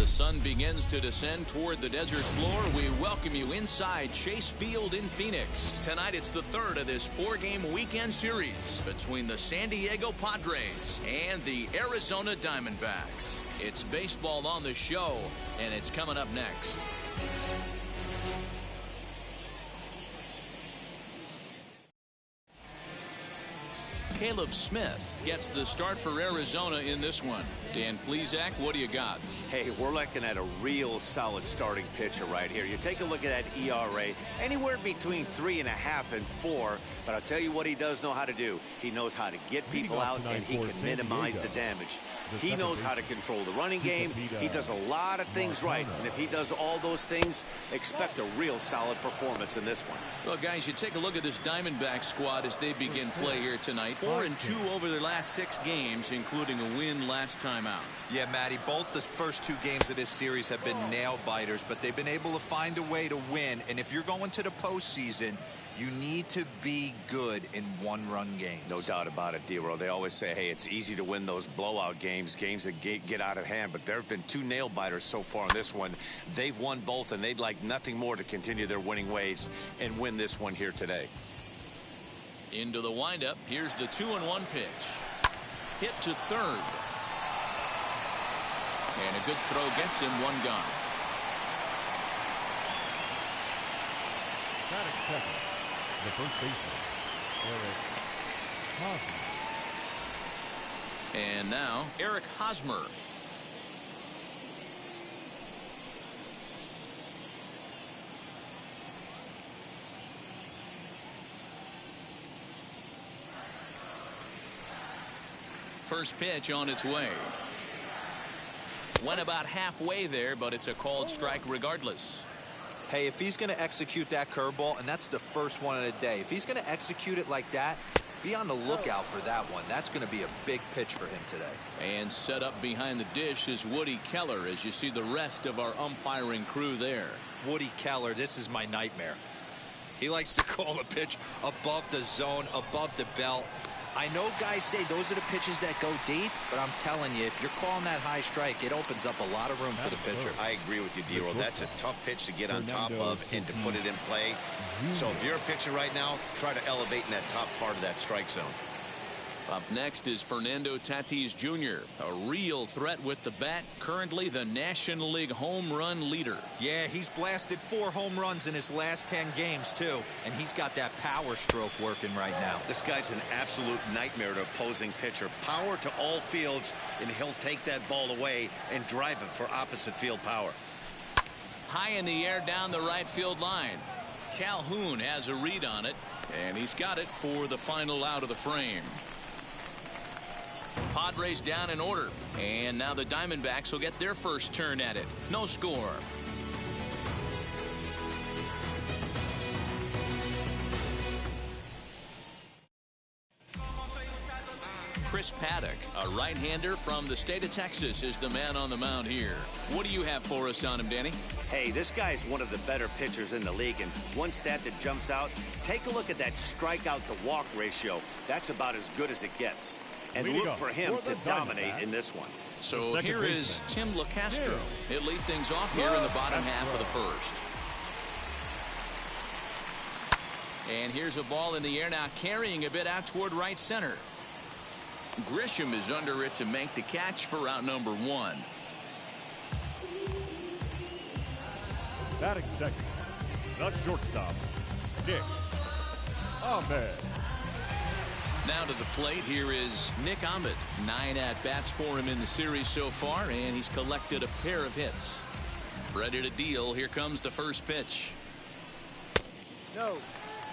the sun begins to descend toward the desert floor, we welcome you inside Chase Field in Phoenix. Tonight, it's the third of this four-game weekend series between the San Diego Padres and the Arizona Diamondbacks. It's baseball on the show, and it's coming up next. Caleb Smith gets the start for Arizona in this one. Dan Plesac, what do you got? Hey, we're looking at a real solid starting pitcher right here. You take a look at that ERA, anywhere between 3.5 and 4. But I'll tell you what he does know how to do. He knows how to get people out, and he can minimize the damage. He knows how to control the running game. He does a lot of things right. And if he does all those things, expect a real solid performance in this one. Well, guys, you take a look at this Diamondback squad as they begin play here tonight. 4-2 over their last 6 games, including a win last time out. Yeah, Matty, both the first 2 games of this series have been nail-biters, but they've been able to find a way to win. And if you're going to the postseason, you need to be good in one-run games. No doubt about it, D-Row. They always say, hey, it's easy to win those blowout games that get out of hand, but there have been 2 nail-biters so far in this one. They've won both, and they'd like nothing more to continue their winning ways and win this one here today. Into the windup. Here's the 2-1 pitch. Hit to third. And a good throw gets him 1 gone. Batting second, the first baseman, Eric Hosmer. And now, Eric Hosmer. First pitch on its way. Went about halfway there, but it's a called strike regardless. Hey, if he's going to execute that curveball, and that's the first one of the day, if he's going to execute it like that, be on the lookout for that one. That's going to be a big pitch for him today. And set up behind the dish is Woody Keller, as you see the rest of our umpiring crew there. Woody Keller, this is my nightmare. He likes to call a pitch above the zone, above the belt. I know guys say those are the pitches that go deep, but I'm telling you, if you're calling that high strike, it opens up a lot of room for the pitcher. I agree with you, D-Row. That's a tough pitch to get on top of and to put it in play. So if you're a pitcher right now, try to elevate in that top part of that strike zone. Up next is Fernando Tatis Jr., a real threat with the bat, currently the National League home run leader. Yeah, he's blasted 4 home runs in his last 10 games, too. And he's got that power stroke working right now. This guy's an absolute nightmare to opposing pitcher. Power to all fields, and he'll take that ball away and drive it for opposite field power. High in the air down the right field line. Calhoun has a read on it, and he's got it for the final out of the frame. Padres down in order, and now the Diamondbacks will get their first turn at it. No score. Chris Paddock, a right-hander from the state of Texas, is the man on the mound here. What do you have for us on him, Danny? Hey, this guy's one of the better pitchers in the league, and one stat that jumps out, take a look at that strikeout to walk ratio. That's about as good as it gets. And look for him to dominate in this one. So here is Tim LaCastro. He'll lead things off here in the bottom half of the first. And here's a ball in the air now, carrying a bit out toward right center. Grisham is under it to make the catch for out number 1. Batting second, the shortstop, Nick Ahmed. Now to the plate, here is Nick Ahmed. 9 at-bats for him in the series so far, and he's collected a pair of hits. Ready to deal. Here comes the first pitch. No.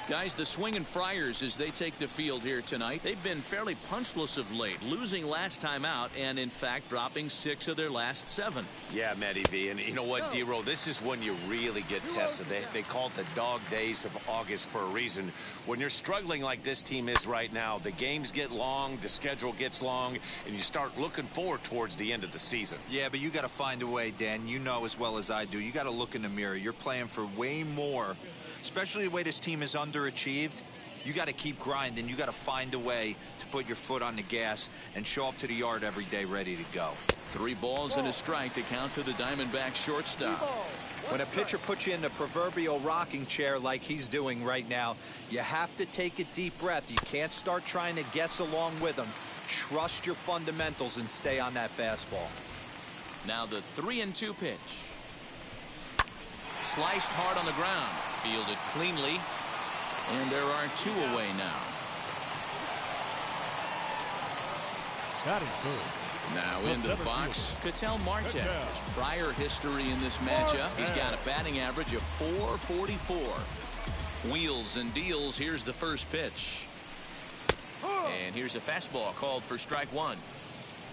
Guys, the swinging Friars as they take the field here tonight. They've been fairly punchless of late, losing last time out and, in fact, dropping 6 of their last 7. Yeah, Matty V. And you know what, D-Row, this is when you really get tested. They call it the dog days of August for a reason. When you're struggling like this team is right now, the games get long, the schedule gets long, and you start looking forward towards the end of the season. Yeah, but you got to find a way, Dan. You know as well as I do. You got to look in the mirror. You're playing for way more. Especially the way this team is underachieved, You got to keep grinding. You got to find a way to put your foot on the gas and show up to the yard every day ready to go. 3 balls and a strike to count to the Diamondbacks shortstop. When a pitcher puts you in the proverbial rocking chair like he's doing right now, you have to take a deep breath. You can't start trying to guess along with him. Trust your fundamentals and stay on that fastball. Now the 3-2 pitch. Sliced hard on the ground. Fielded cleanly. And there are 2 away now. That is good. Now into the box, Ketel Marte. His prior history in this matchup, he's got a batting average of .444. Wheels and deals. Here's the first pitch. And here's a fastball called for strike 1.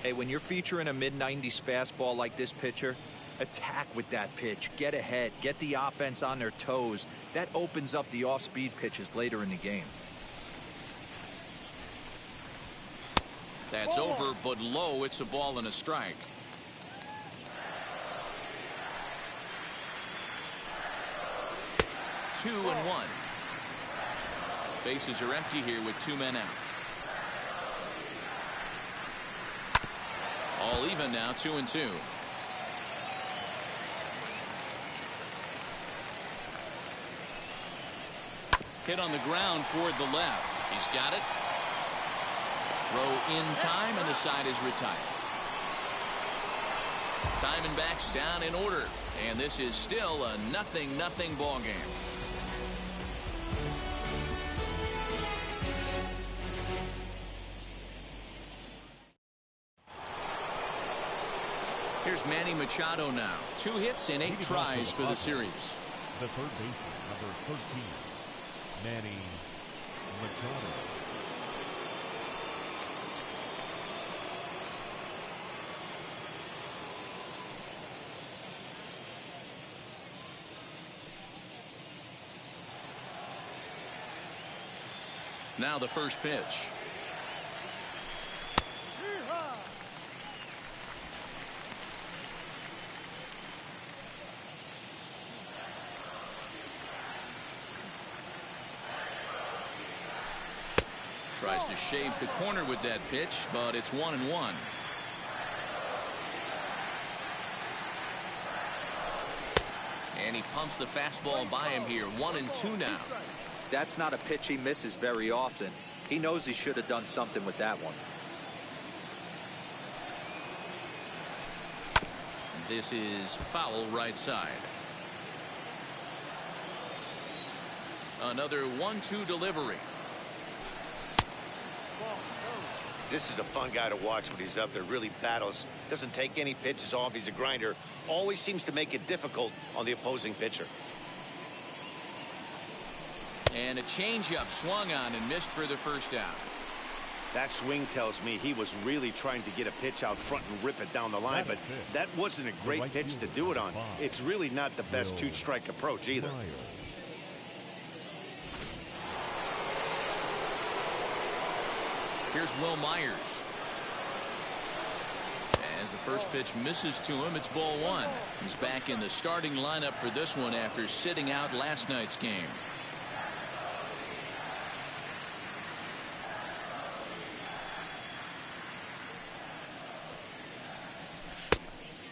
Hey, when you're featuring a mid-90s fastball like this pitcher, attack with that pitch. Get ahead. Get the offense on their toes. That opens up the off-speed pitches later in the game. That's over, but low. It's a ball and a strike. Two and one. Bases are empty here with 2 men out. All even now, 2-2. Hit on the ground toward the left. He's got it. Throw in time, and the side is retired. Diamondbacks down in order, and this is still a 0-0 ball game. Here's Manny Machado now. 2 hits in 8 tries for the series. The third baseman, number 13, Manny Machado. Now the first pitch. Tries to shave the corner with that pitch, but it's 1-1. And he pumps the fastball by him here. 1-2 now. That's not a pitch he misses very often. He knows he should have done something with that one. This is foul right side. Another 1-2 delivery. This is a fun guy to watch when he's up there. Really battles. Doesn't take any pitches off. He's a grinder. Always seems to make it difficult on the opposing pitcher. And a changeup swung on and missed for the first out. That swing tells me he was really trying to get a pitch out front and rip it down the line, but that wasn't a great pitch to do it on. It's really not the best 2-strike approach either. Here's Will Myers. As the first pitch misses to him, it's ball 1. He's back in the starting lineup for this one after sitting out last night's game.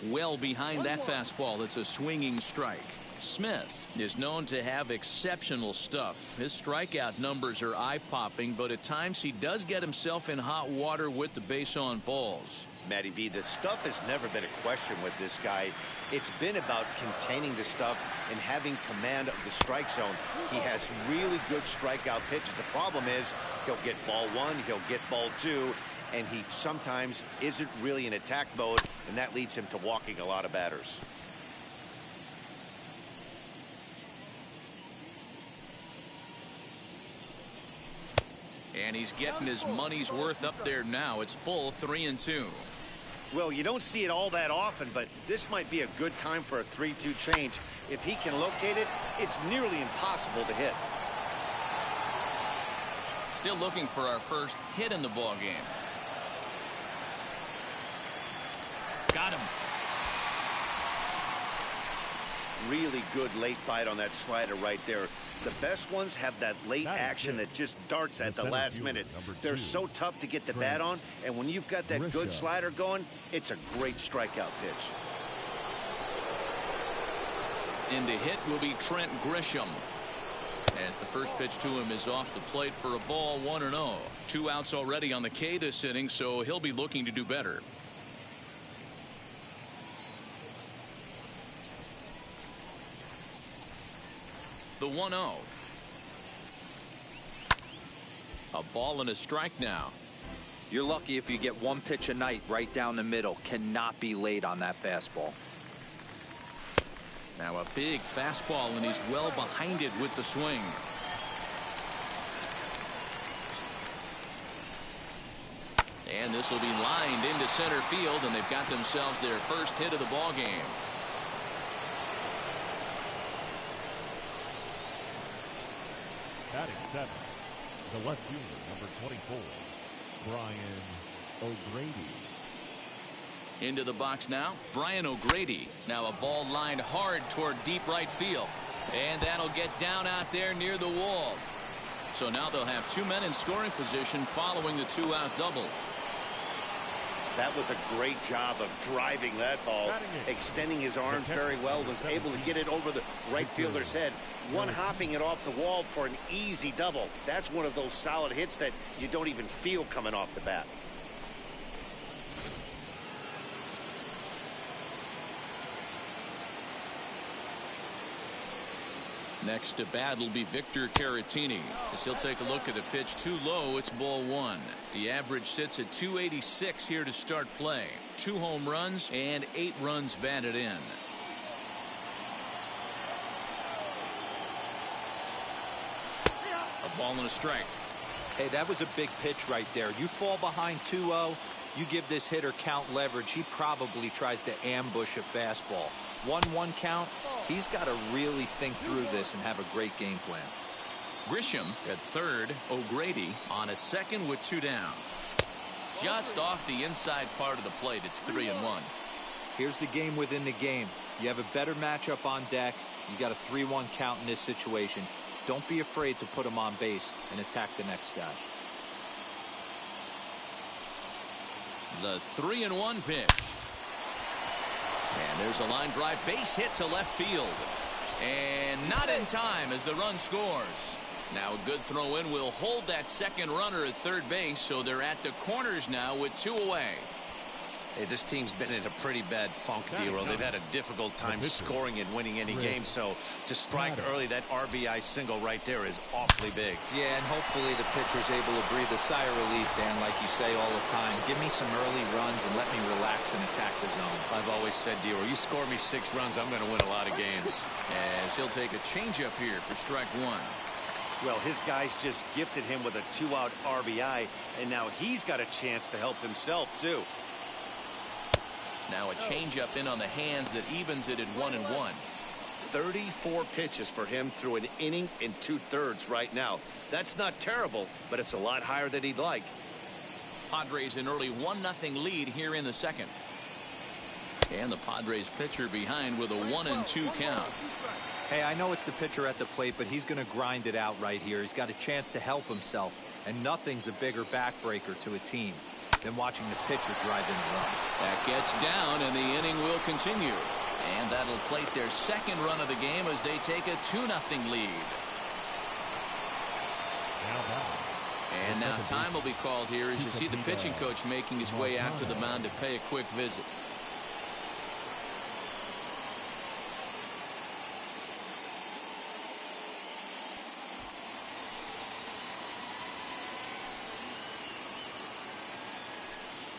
Well behind that fastball. It's a swinging strike. Smith is known to have exceptional stuff. His strikeout numbers are eye-popping, but at times he does get himself in hot water with the base on balls. Matty V, the stuff has never been a question with this guy. It's been about containing the stuff and having command of the strike zone. He has really good strikeout pitches. The problem is he'll get ball 1, he'll get ball 2, and he sometimes isn't really in attack mode, and that leads him to walking a lot of batters. And he's getting his money's worth up there now. It's full 3-2. Well, you don't see it all that often, but this might be a good time for a 3-2 change. If he can locate it, it's nearly impossible to hit. Still looking for our first hit in the ball game. Got him. really good late bite on that slider right there. The best ones have that late action that just darts at the last minute. They're so tough to get the bat on, and when you've got that good slider going, it's a great strikeout pitch. In to hit will be Trent Grisham. As the first pitch to him is off the plate for a ball, 1-0. 2 outs already on the K this inning, so he'll be looking to do better. The 1-0. A ball and a strike now. You're lucky if you get one pitch a night right down the middle. Cannot be late on that fastball. Now a big fastball, and he's well behind it with the swing. And this will be lined into center field, and they've got themselves their first hit of the ball game. Batting 7, the left fielder, number 24, Brian O'Grady. Into the box now, Brian O'Grady. Now a ball lined hard toward deep right field. And that'll get down out there near the wall. So now they'll have 2 men in scoring position following the 2-out double. That was a great job of driving that ball, extending his arms very well, was able to get it over the right fielder's head, one-hopping it off the wall for an easy double. That's one of those solid hits that you don't even feel coming off the bat. Next to bat will be Victor Caratini, as he'll take a look at a pitch too low. It's ball 1. The average sits at 286 here to start play. 2 home runs and 8 runs batted in. A ball and a strike. Hey, that was a big pitch right there. You fall behind 2-0, you give this hitter count leverage. He probably tries to ambush a fastball. 1-1 count. He's got to really think through this and have a great game plan. Grisham at third. O'Grady on at second with 2 down. Just off the inside part of the plate. It's 3-1. Here's the game within the game. You have a better matchup on deck. You got a 3-1 count in this situation. Don't be afraid to put him on base and attack the next guy. The 3-1 pitch. And there's a line drive base hit to left field. And not in time as the run scores. Now a good throw in will hold that second runner at third base, so they're at the corners now with 2 away. Hey, this team's been in a pretty bad funk, D-Roll. They've had a difficult time scoring and winning any game, so to strike early, that RBI single right there is awfully big. Yeah, and hopefully the pitcher's able to breathe a sigh of relief, Dan, like you say all the time. Give me some early runs and let me relax and attack the zone. I've always said, D-Roll, you score me 6 runs, I'm going to win a lot of games. As he'll take a changeup here for strike 1. Well, his guys just gifted him with a 2-out RBI, and now he's got a chance to help himself, too. Now a changeup in on the hands that evens it at 1-1. 34 pitches for him through an inning and 2/3 right now. That's not terrible, but it's a lot higher than he'd like. Padres an early 1-0 lead here in the second. And the Padres pitcher behind with a 1-2 count. Hey, I know it's the pitcher at the plate, but he's going to grind it out right here. He's got a chance to help himself, and nothing's a bigger backbreaker to a team than watching the pitcher drive in the run. That gets down, and the inning will continue. And that'll plate their second run of the game as they take a 2-0 lead. And now time will be called here as you see the pitching coach making his way out to the mound to pay a quick visit.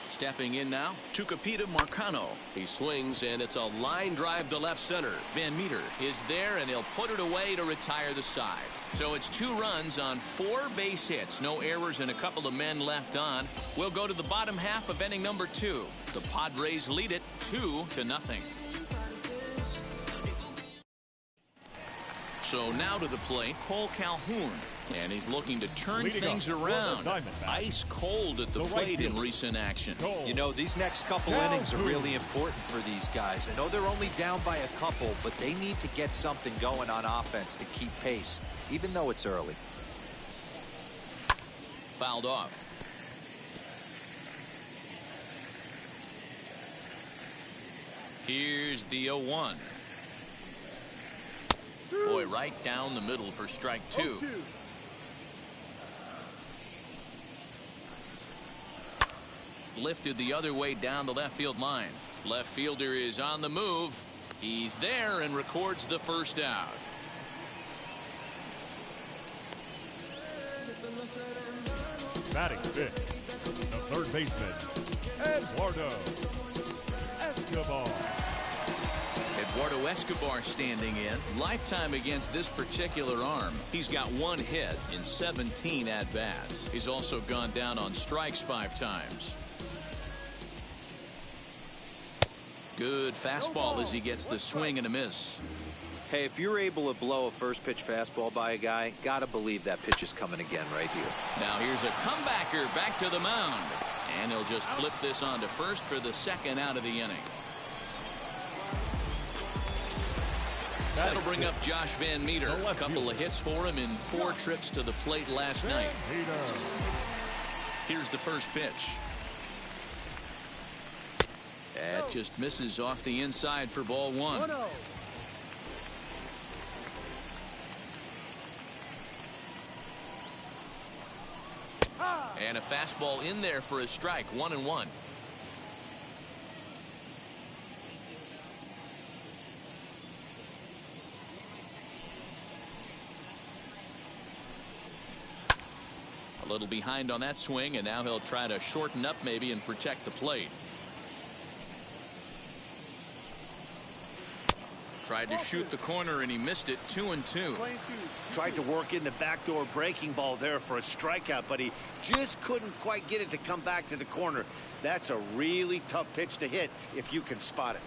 Stepping in now, Tucupita Marcano. He swings, and it's a line drive to left center. Van Meter is there, and he'll put it away to retire the side. So it's 2 runs on 4 base hits. No errors and a couple of men left on. We'll go to the bottom half of inning number 2. The Padres lead it 2-0. So now to the plate, Cole Calhoun. And he's looking to turn things around. Ice cold at the plate in recent action. You know, these next couple innings are really important for these guys. I know they're only down by a couple, but they need to get something going on offense to keep pace, even though it's early. Fouled off. Here's the 0-1. Boy, right down the middle for strike two. Lifted the other way down the left field line. Left fielder is on the move. He's there and records the first out. Batting fifth, the third baseman, Eduardo Escobar. Eduardo Escobar standing in. Lifetime against this particular arm. He's got 1 hit in 17 at-bats. He's also gone down on strikes 5 times. Good fastball as he gets the swing and a miss. Hey, if you're able to blow a first pitch fastball by a guy, gotta believe that pitch is coming again right here. Now here's a comebacker back to the mound. And he'll just flip this on to first for the second out of the inning. That'll bring up Josh Van Meter. A couple of hits for him in 4 trips to the plate last night. Here's the first pitch. That just misses off the inside for ball 1. And a fastball in there for a strike. 1-1. A little behind on that swing, and now he'll try to shorten up maybe and protect the plate. Tried to shoot the corner and he missed it. 2-2. Tried to work in the backdoor breaking ball there for a strikeout, but he just couldn't quite get it to come back to the corner. That's a really tough pitch to hit if you can spot it.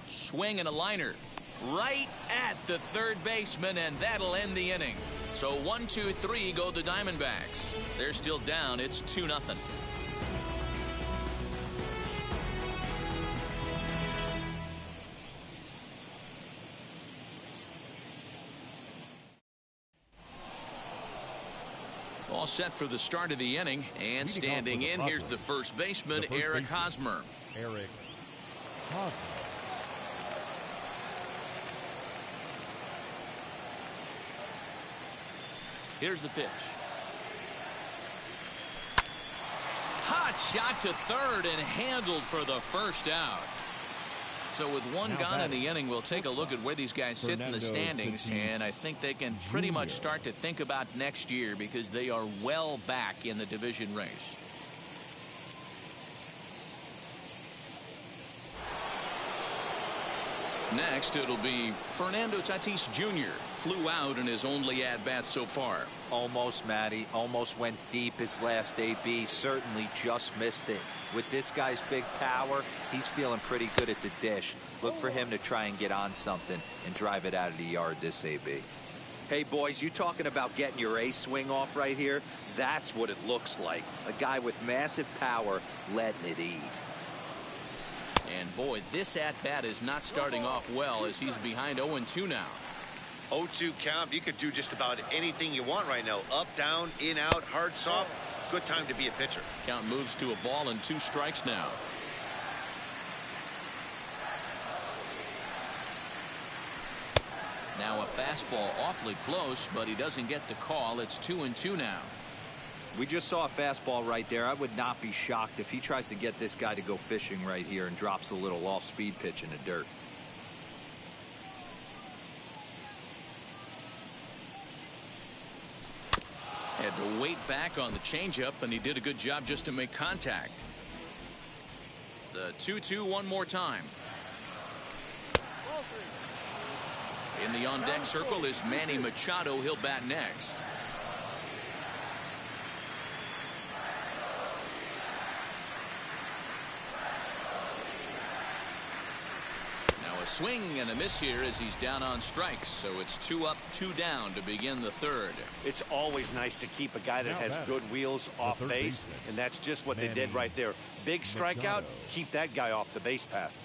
Swing and a liner right at the third baseman, and that'll end the inning. So 1-2-3 go the Diamondbacks. They're still down. It's 2-0. All set for the start of the inning, and standing in, here's the first baseman, Eric Hosmer. Eric Hosmer. Here's the pitch. Hot shot to third and handled for the first out. So with one gone in the inning, we'll take a look at where these guys sit in the standings, and I think they can pretty much start to think about next year because they are well back in the division race. Next, it'll be Fernando Tatis Jr. Flew out in his only at-bat so far. Almost, Matty. Almost went deep his last AB. Certainly just missed it. With this guy's big power, he's feeling pretty good at the dish. Look for him to try and get on something and drive it out of the yard this AB. Hey, boys, you talking about getting your A swing off right here? That's what it looks like. A guy with massive power letting it eat. And boy, this at-bat is not starting off well as he's behind 0-2 now. 0-2 count. You could do just about anything you want right now. Up, down, in, out, hard, soft. Good time to be a pitcher. Count moves to a ball and 2 strikes now. Now a fastball awfully close, but he doesn't get the call. It's 2-2 now. We just saw a fastball right there. I would not be shocked if he tries to get this guy to go fishing right here and drops a little off-speed pitch in the dirt. Had to wait back on the changeup, and he did a good job just to make contact. The 2-2 one more time. In the on-deck circle is Manny Machado. He'll bat next. a swing and a miss here as he's down on strikes. So it's 2 up, 2 down to begin the third. It's always nice to keep a guy that has good wheels off base, and that's just what they did right there. Big strikeout, keep that guy off the base path.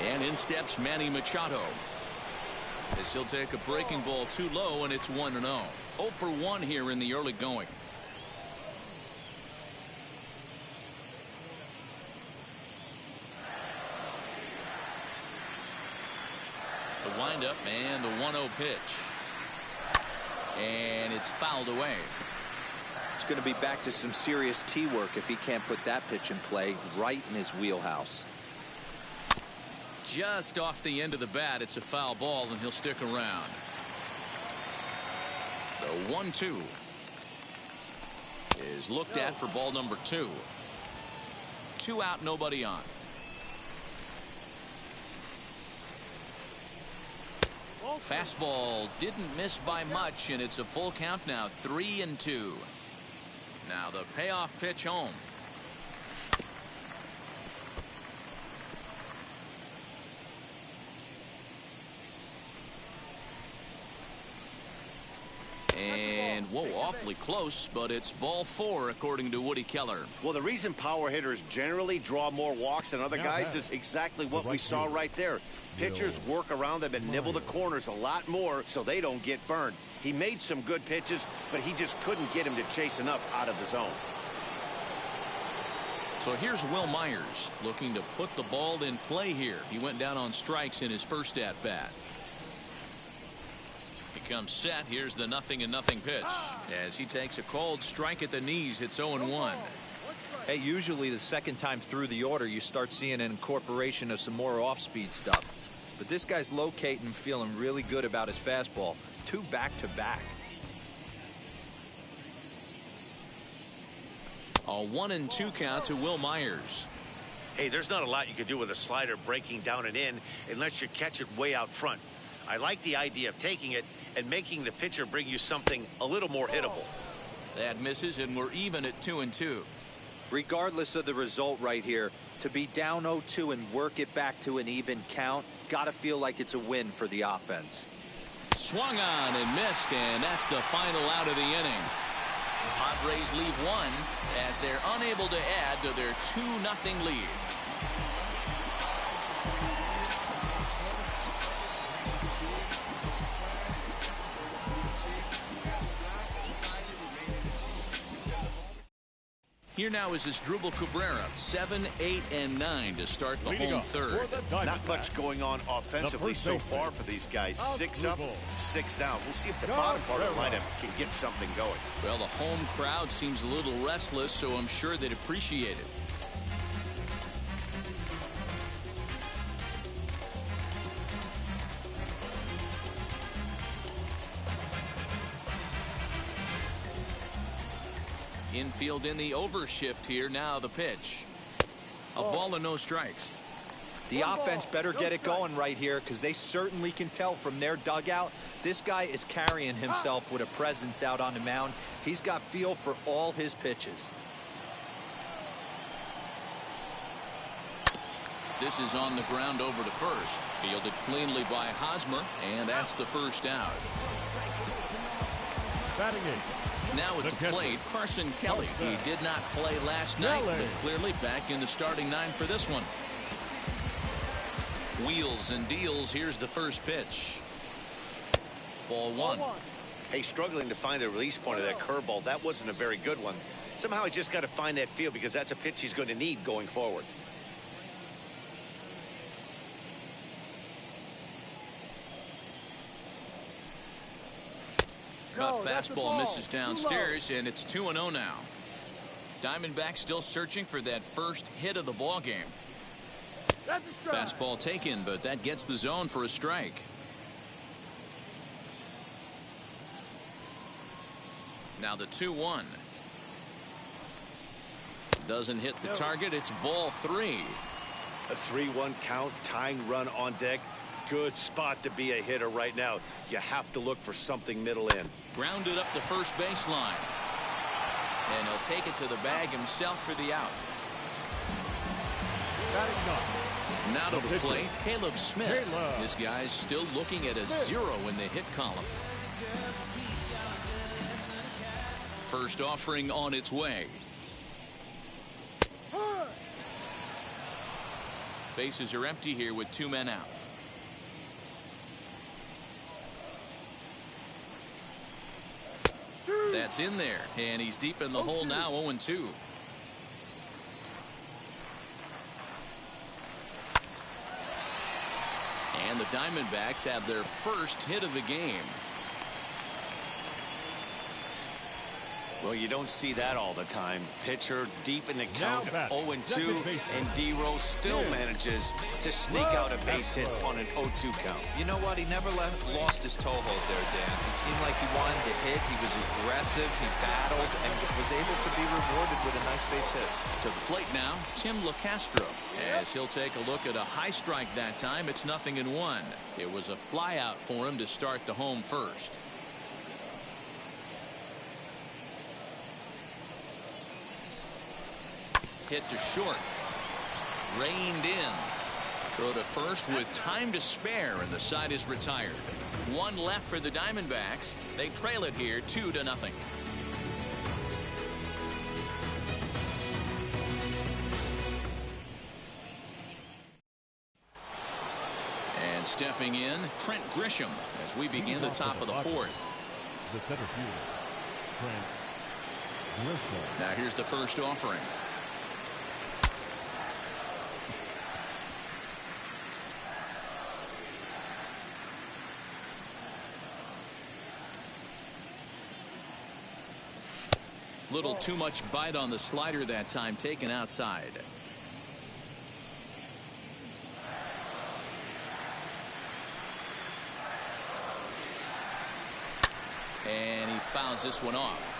And in steps Manny Machado. As he'll take a breaking ball too low, and it's 1-0. 0 for 1 here in the early going. The windup and the 1-0 pitch. And it's fouled away. It's going to be back to some serious tee work if he can't put that pitch in play right in his wheelhouse. Just off the end of the bat, it's a foul ball, and he'll stick around. The 1-2 is looked at for ball number 2. 2 out, nobody on. Fastball didn't miss by much, and it's a full count now, 3-2. Now the payoff pitch home. And, whoa, awfully close, but it's ball 4, according to Woody Keller. Well, the reason power hitters generally draw more walks than other guys is exactly what we saw right there. Pitchers work around them and nibble the corners a lot more so they don't get burned. He made some good pitches, but he just couldn't get him to chase enough out of the zone. So here's Will Myers looking to put the ball in play here. He went down on strikes in his first at-bat. He comes set. Here's the 0-0 pitch. As he takes a cold strike at the knees, it's 0-1. Hey, usually the second time through the order, you start seeing an incorporation of some more off-speed stuff. But this guy's locating and feeling really good about his fastball. 2 back-to-back. A 1-2 count to Will Myers. Hey, there's not a lot you can do with a slider breaking down and in unless you catch it way out front. I like the idea of taking it and making the pitcher bring you something a little more hittable. That misses, and we're even at 2-2. Regardless of the result right here, to be down 0-2 and work it back to an even count, gotta feel like it's a win for the offense. Swung on and missed, and that's the final out of the inning. Padres leave 1 as they're unable to add to their 2-0 lead. Here now is Asdrubal Cabrera, 7, 8, and 9 to start the home third. Not much going on offensively so far for these guys. 6 up, 6 down. We'll see if the bottom part of the lineup can get something going. Well, the home crowd seems a little restless, so I'm sure they'd appreciate it. Infield in the overshift here. Now the pitch. A ball and no strikes. The offense better get it going right here, because they certainly can tell from their dugout this guy is carrying himself with a presence out on the mound. He's got feel for all his pitches. This is on the ground over to first. Fielded cleanly by Hosmer, and that's the first out. Batting eighth. Now at the plate, Carson Kelly. He did not play last night, but clearly back in the starting 9 for this one. Wheels and deals. Here's the first pitch. Ball 1. Hey, struggling to find the release point of that curveball. That wasn't a very good one. Somehow he's just got to find that feel, because that's a pitch he's going to need going forward. Cut fastball misses downstairs, and it's 2-0 now. Diamondbacks still searching for that first hit of the ball game. Fastball taken, but that gets the zone for a strike. Now the 2-1. Doesn't hit the target. It's ball 3. A 3-1 count, tying run on deck. Good spot to be a hitter right now. You have to look for something middle in. Grounded up the first baseline. And he'll take it to the bag himself for the out. Now to the plate, Caleb Smith. This guy's still looking at a 0 in the hit column. First offering on its way. Bases are empty here with 2 men out. That's in there, and he's deep in the hole now, 0-2. And the Diamondbacks have their first hit of the game. Well, you don't see that all the time. Pitcher deep in the count, 0-2, and D-Rose still manages to sneak out a base hit on an 0-2 count. You know what? He never lost his toehold there, Dan. He seemed like he wanted to hit. He was aggressive. He battled and was able to be rewarded with a nice base hit. To the plate now, Tim LaCastro. As he'll take a look at a high strike that time, it's 0-1. It was a flyout for him to start the home first. Hit to short. Reined in. Throw to first with time to spare, and the side is retired. 1 left for the Diamondbacks. They trail it here 2-0. And stepping in, Trent Grisham as we begin the top of the 4th. The center fielder, Trent Grisham. Now here's the first offering. Little too much bite on the slider that time, taken outside. And he fouls this one off.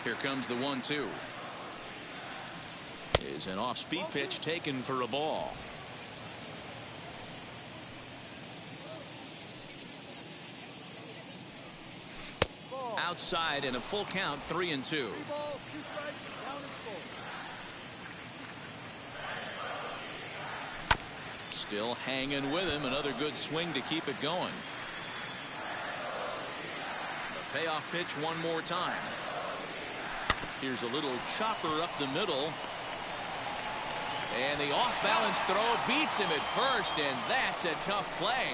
Here comes the 1-2. Is an off-speed pitch taken for a ball. Outside in a full count, 3-2. Still hanging with him. Another good swing to keep it going. The payoff pitch one more time. Here's a little chopper up the middle. And the off-balance throw beats him at first, and that's a tough play.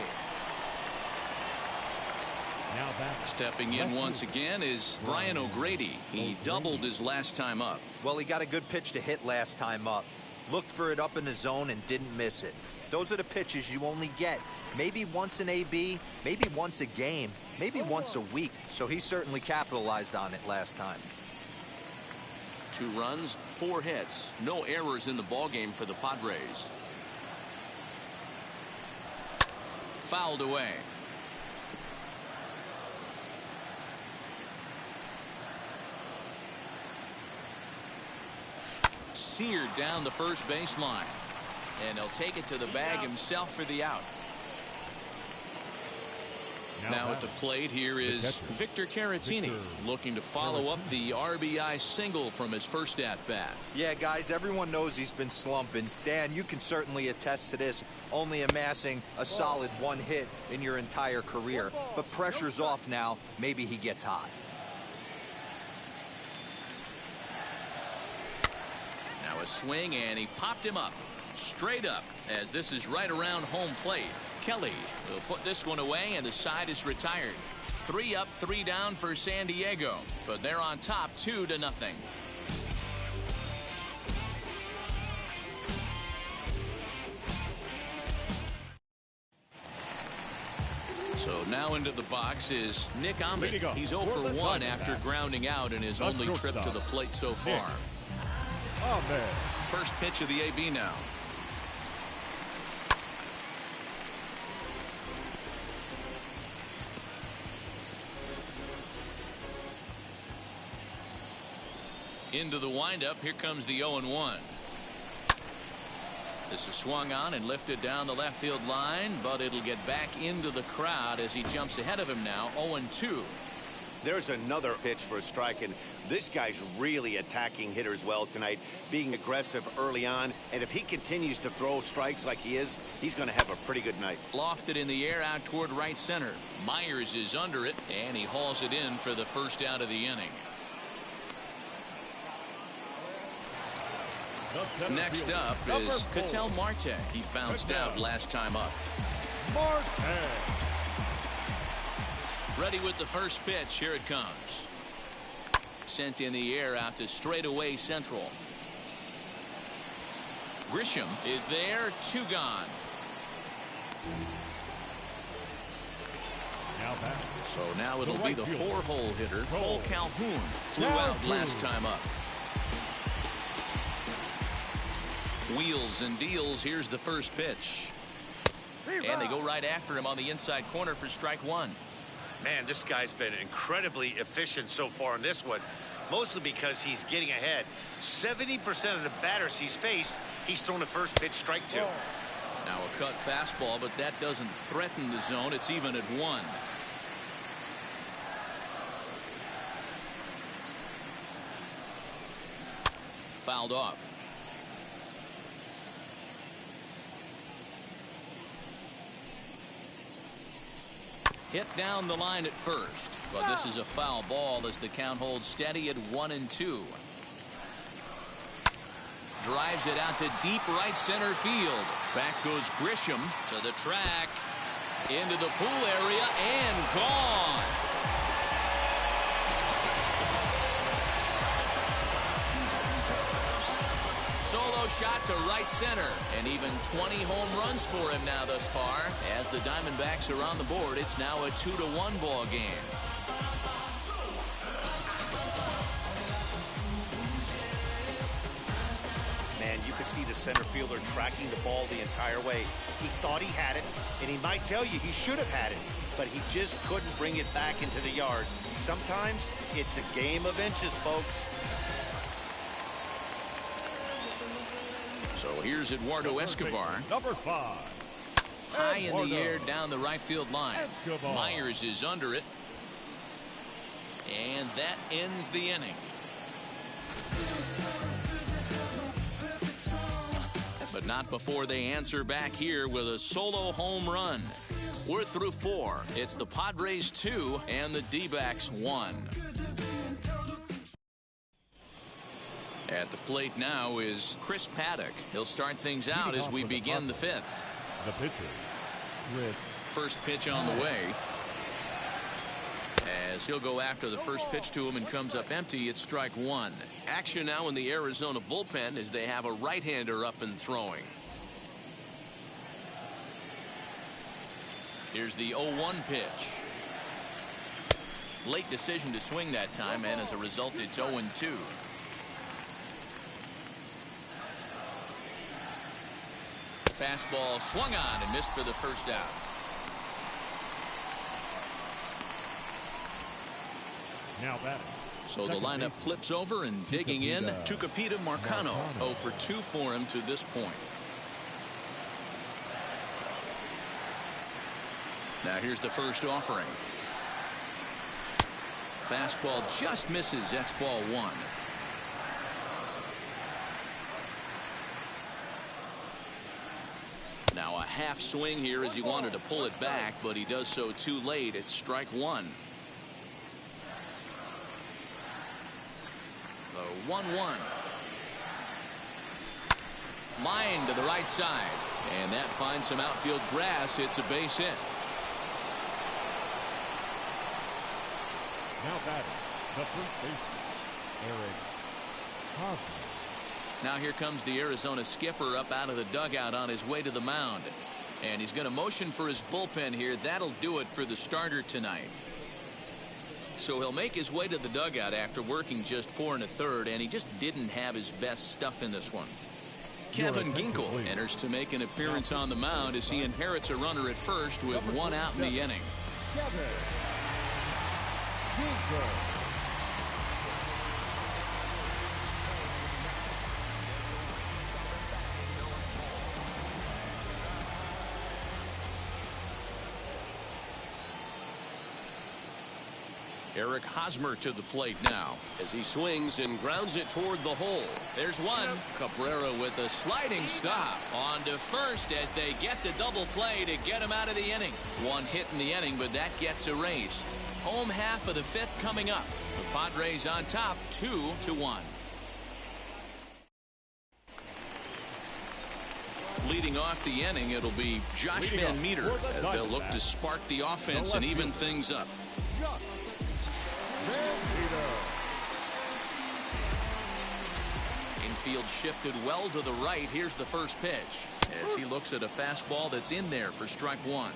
Now back. Stepping in once again is Brian O'Grady. He doubled his last time up. Well, he got a good pitch to hit last time up. Looked for it up in the zone and didn't miss it. Those are the pitches you only get maybe once an AB, maybe once a game, maybe once a week. So he certainly capitalized on it last time. 2 runs, 4 hits. No errors in the ballgame for the Padres. Fouled away. Seared down the first baseline. And he'll take it to the bag himself for the out. Now at the plate here is Victor Caratini, looking to follow up the RBI single from his first at-bat. Yeah, guys, everyone knows he's been slumping. Dan, you can certainly attest to this, only amassing a solid 1 hit in your entire career. But pressure's off now. Maybe he gets hot. Now a swing, and he popped him up. Straight up, as this is right around home plate. Kelly will put this one away, and the side is retired. 3 up, 3 down for San Diego, but they're on top 2-0. So now into the box is Nick Ahmed. He's 0 for 1 after grounding out in his only trip to the plate so far. First pitch of the AB now. Into the windup. Here comes the 0-1. This is swung on and lifted down the left field line, but it'll get back into the crowd as he jumps ahead of him now. 0-2. There's another pitch for a strike, and this guy's really attacking hitters well tonight, being aggressive early on. And if he continues to throw strikes like he is, he's going to have a pretty good night. Lofted in the air out toward right center. Myers is under it, and he hauls it in for the first out of the inning. Next up is Ketel Marte. He bounced out last time up. Ready with the first pitch. Here it comes. Sent in the air out to straightaway central. Grisham is there. 2 gone. So now it'll be the 4-hole hitter, Cole Calhoun. Flew out last time up. Wheels and deals. Here's the first pitch. And they go right after him on the inside corner for strike 1. Man, this guy's been incredibly efficient so far in this one, mostly because he's getting ahead. 70% of the batters he's faced, he's thrown the first pitch, strike 2. Now a cut fastball, but that doesn't threaten the zone. It's even at 1. Fouled off. Hit down the line at first, but this is a foul ball as the count holds steady at 1-2. Drives it out to deep right center field. Back goes Grisham to the track, into the pool area, and gone. Solo shot to right center, and even 20 home runs for him now thus far. As the Diamondbacks are on the board, it's now a 2-1 ball game. Man, you could see the center fielder tracking the ball the entire way. He thought he had it, and he might tell you he should have had it, but he just couldn't bring it back into the yard. Sometimes it's a game of inches, folks. So here's Eduardo Escobar. Number 5. High in the air down the right field line. Myers is under it. And that ends the inning. But not before they answer back here with a solo home run. We're through 4. It's the Padres 2 and the D-backs 1. At the plate now is Chris Paddock. He'll start things out as we begin the 5th. The pitcher, Chris. First pitch on the way. As he'll go after the first pitch to him and comes up empty, it's strike 1. Action now in the Arizona bullpen as they have a right-hander up and throwing. Here's the 0-1 pitch. Late decision to swing that time, and as a result, it's 0-2. Fastball swung on and missed for the first out. Now batting. So the lineup flips over and digging in. Tucupita Marcano 0 for 2 for him to this point. Now here's the first offering. Fastball just misses. That's ball 1. Now a half swing here as he wanted to pull it back, but he does so too late. It's strike 1. The 1-1. Line to the right side, and that finds some outfield grass. It's a base hit. Now batting, the first baseman, Eric Hosmer. Now here comes the Arizona skipper up out of the dugout on his way to the mound. And he's going to motion for his bullpen here. That'll do it for the starter tonight. So he'll make his way to the dugout after working just 4 1/3, and he just didn't have his best stuff in this one. Kevin Ginkel enters to make an appearance on the mound as he inherits a runner at first with 1 out in the inning. Kevin Ginkel. Eric Hosmer to the plate now as he swings and grounds it toward the hole. There's one. Cabrera with a sliding stop on to first as they get the double play to get him out of the inning. One hit in the inning, but that gets erased. Home half of the fifth coming up. The Padres on top, 2-1. Leading off the inning, it'll be Josh Van Meter as they'll look to spark the offense and even things up. Infield shifted well to the right. Here's the first pitch as he looks at a fastball that's in there for strike one.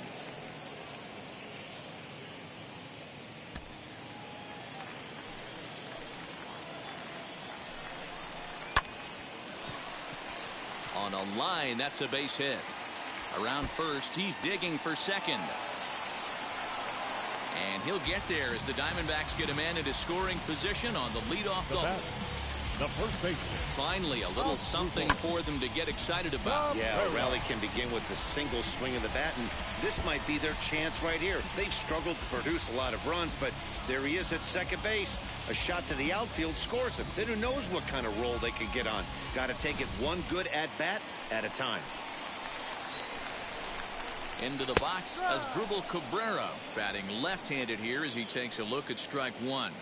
On a line, that's a base hit. Around first, he's digging for second. And he'll get there as the Diamondbacks get a man into scoring position on the leadoff double. The first baseman. Finally, a little something for them to get excited about. Yeah, a rally can begin with a single swing of the bat, and this might be their chance right here. They've struggled to produce a lot of runs, but there he is at second base. A shot to the outfield scores him. Then who knows what kind of role they can get on. Got to take it one good at-bat at a time. Into the box as Dribble Cabrera, batting left-handed here as he takes a look at strike one.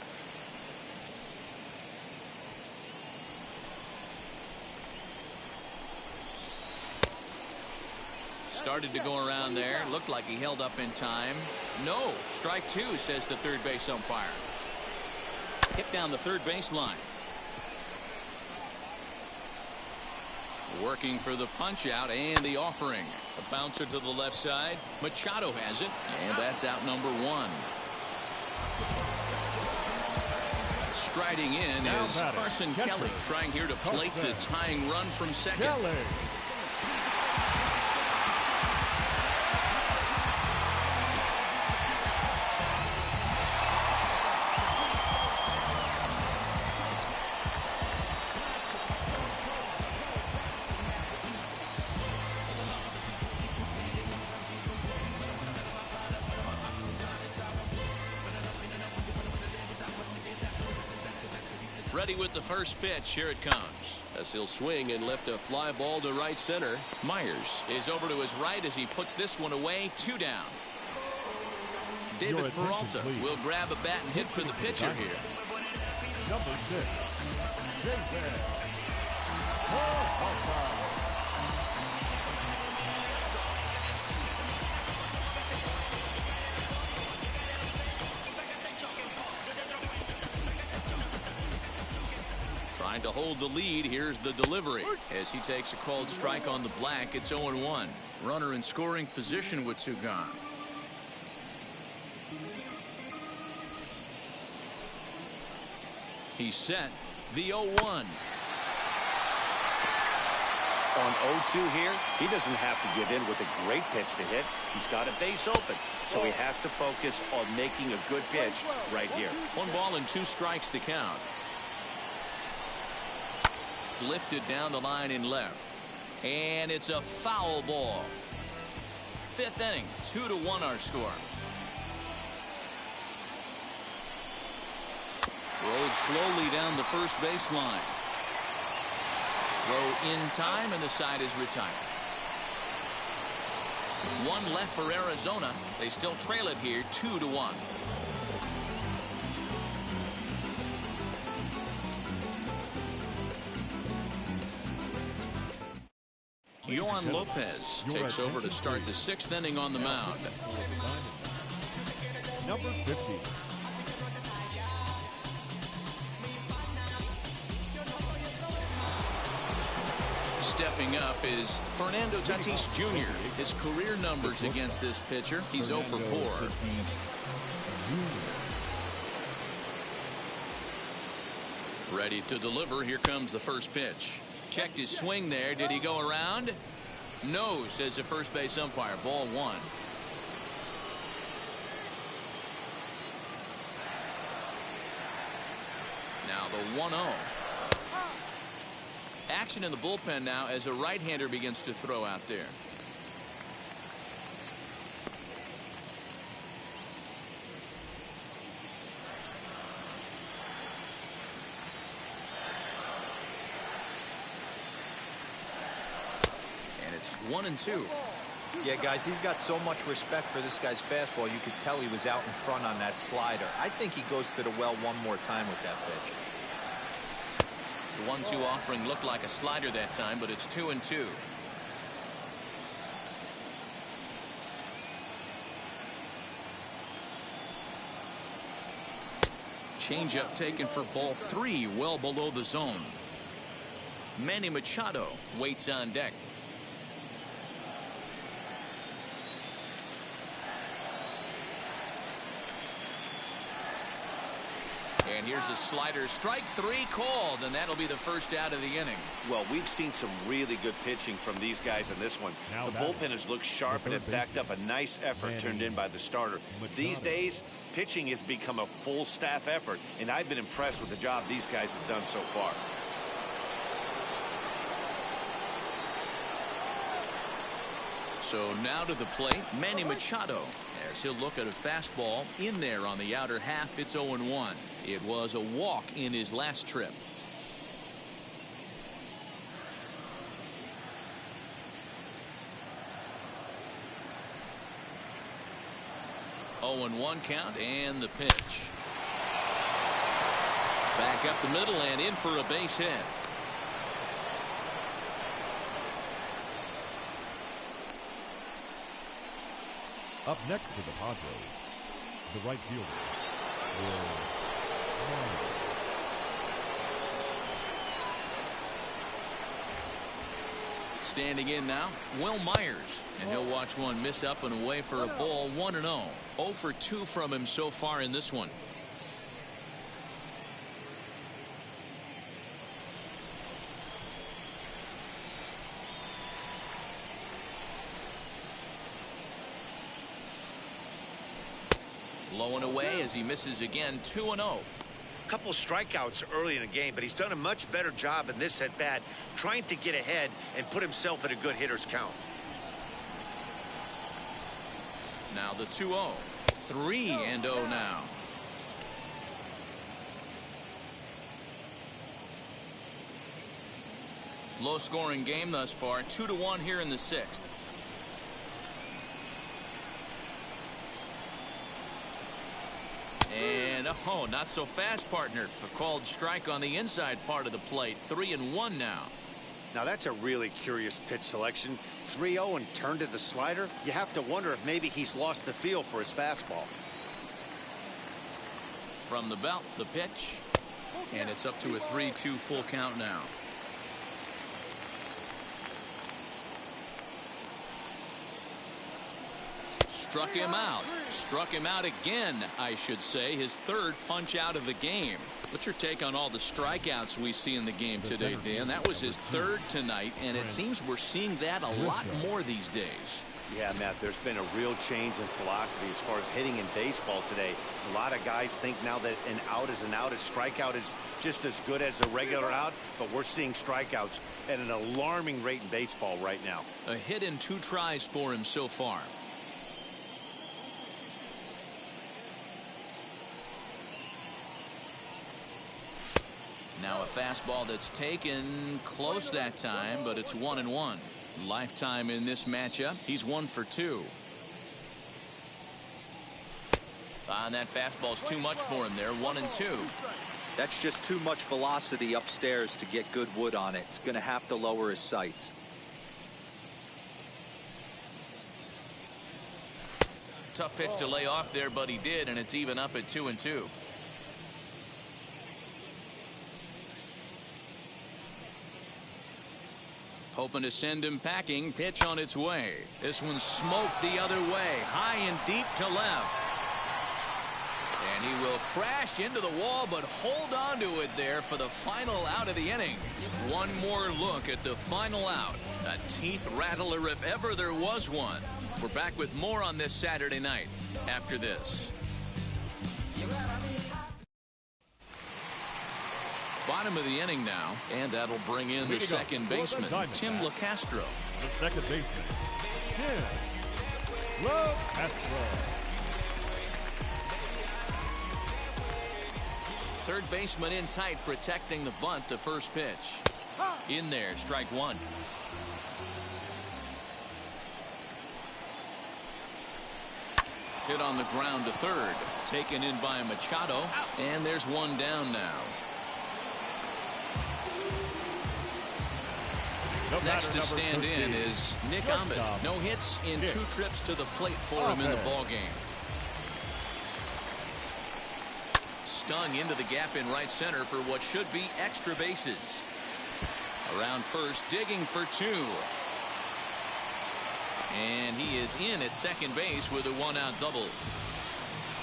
Started to go around there. Looked like he held up in time. No. Strike two, says the third base umpire. Hit down the third base line. Working for the punch out and the offering. A bouncer to the left side. Machado has it. And that's out number one. Striding in is Carson Kelly, trying here to plate the tying run from second. Kelly. Ready with the first pitch. Here it comes. As he'll swing and lift a fly ball to right center. Myers is over to his right as he puts this one away. Two down. David Peralta will grab a bat and hit for the pitcher here. Number 6, David Peralta. Trying to hold the lead. Here's the delivery as he takes a called strike on the black. It's 0-1. Runner in scoring position with two gone. He's set. The 0-1. On 0-2 here, he doesn't have to give in with a great pitch to hit. He's got a base open, so he has to focus on making a good pitch right here. 1 ball and 2 strikes to count. Lifted down the line in left. And it's a foul ball. 5th inning, 2-1 our score. Rolled slowly down the first baseline. Throw in time, and the side is retired. 1 left for Arizona. They still trail it here, 2-1. Yohan Lopez takes over to start the 6th inning on the mound. Number 50. Stepping up is Fernando Tatis Jr. His career numbers against this pitcher, he's 0 for 4. Ready to deliver. Here comes the first pitch. Checked his swing there. Did he go around? No, says the first base umpire. Ball 1. Now the 1-0. Action in the bullpen now as a right-hander begins to throw out there. It's 1-2. Yeah, guys, he's got so much respect for this guy's fastball. You could tell he was out in front on that slider. I think he goes to the well one more time with that pitch. The 1-2 offering looked like a slider that time, but it's 2-2. Changeup taken for ball 3, well below the zone. Manny Machado waits on deck. And here's a slider, strike 3 called, and that'll be the first out of the inning. Well, we've seen some really good pitching from these guys in this one. The bullpen has looked sharp, and it backed up a nice effort turned in by the starter. These days, pitching has become a full staff effort, and I've been impressed with the job these guys have done so far. So now to the plate, Manny Machado, as he'll look at a fastball in there on the outer half. It's 0-1. It was a walk in his last trip. Oh, 1 count, and the pitch. Back up the middle and in for a base hit. Up next for the Padres, the right fielder, Will Myers. Standing in now, Will Myers, and he'll watch one miss up and away for a ball. 1-0. 0 for 2 from him so far in this one. Low and away as he misses again. 2-0. A couple strikeouts early in the game, but he's done a much better job in this at bat, trying to get ahead and put himself in a good hitter's count. Now the 2-0. 3-0 now. Low scoring game thus far. 2-1 here in the 6th. And oh, not so fast, partner. A called strike on the inside part of the plate. 3-1 now. Now that's a really curious pitch selection. 3-0 and turned to the slider. You have to wonder if maybe he's lost the feel for his fastball. From the belt, the pitch. And it's up to a 3-2 full count now. Struck him out. Struck him out again, I should say. His 3rd punch out of the game. What's your take on all the strikeouts we see in the game today, Dan? That was his 3rd tonight, and it seems we're seeing that a lot more these days. Yeah, Matt, there's been a real change in philosophy as far as hitting in baseball today. A lot of guys think now that an out is an out. A strikeout is just as good as a regular out, but we're seeing strikeouts at an alarming rate in baseball right now. A hit in 2 tries for him so far. Now a fastball that's taken close that time, but it's 1-1. Lifetime in this matchup. He's 1 for 2. And that fastball's too much for him there. 1-2. That's just too much velocity upstairs to get good wood on it. It's going to have to lower his sights. Tough pitch to lay off there, but he did, and it's even up at 2-2. Hoping to send him packing. Pitch on its way. This one's smoked the other way. High and deep to left. And he will crash into the wall, but hold on to it there for the final out of the inning. One more look at the final out. A teeth rattler if ever there was one. We're back with more on this Saturday night after this. Bottom of the inning now, and that'll bring in the second baseman, Tim LeCastro. The second baseman, Tim LeCastro. Third baseman in tight, protecting the bunt. The first pitch. In there, strike 1. Hit on the ground to third. Taken in by Machado. And there's one down now. Next to stand in is Nick Ahmed. No hits in 2 trips to the plate for him in the ballgame. Stung into the gap in right center for what should be extra bases. Around first, digging for 2. And he is in at second base with a 1-out double.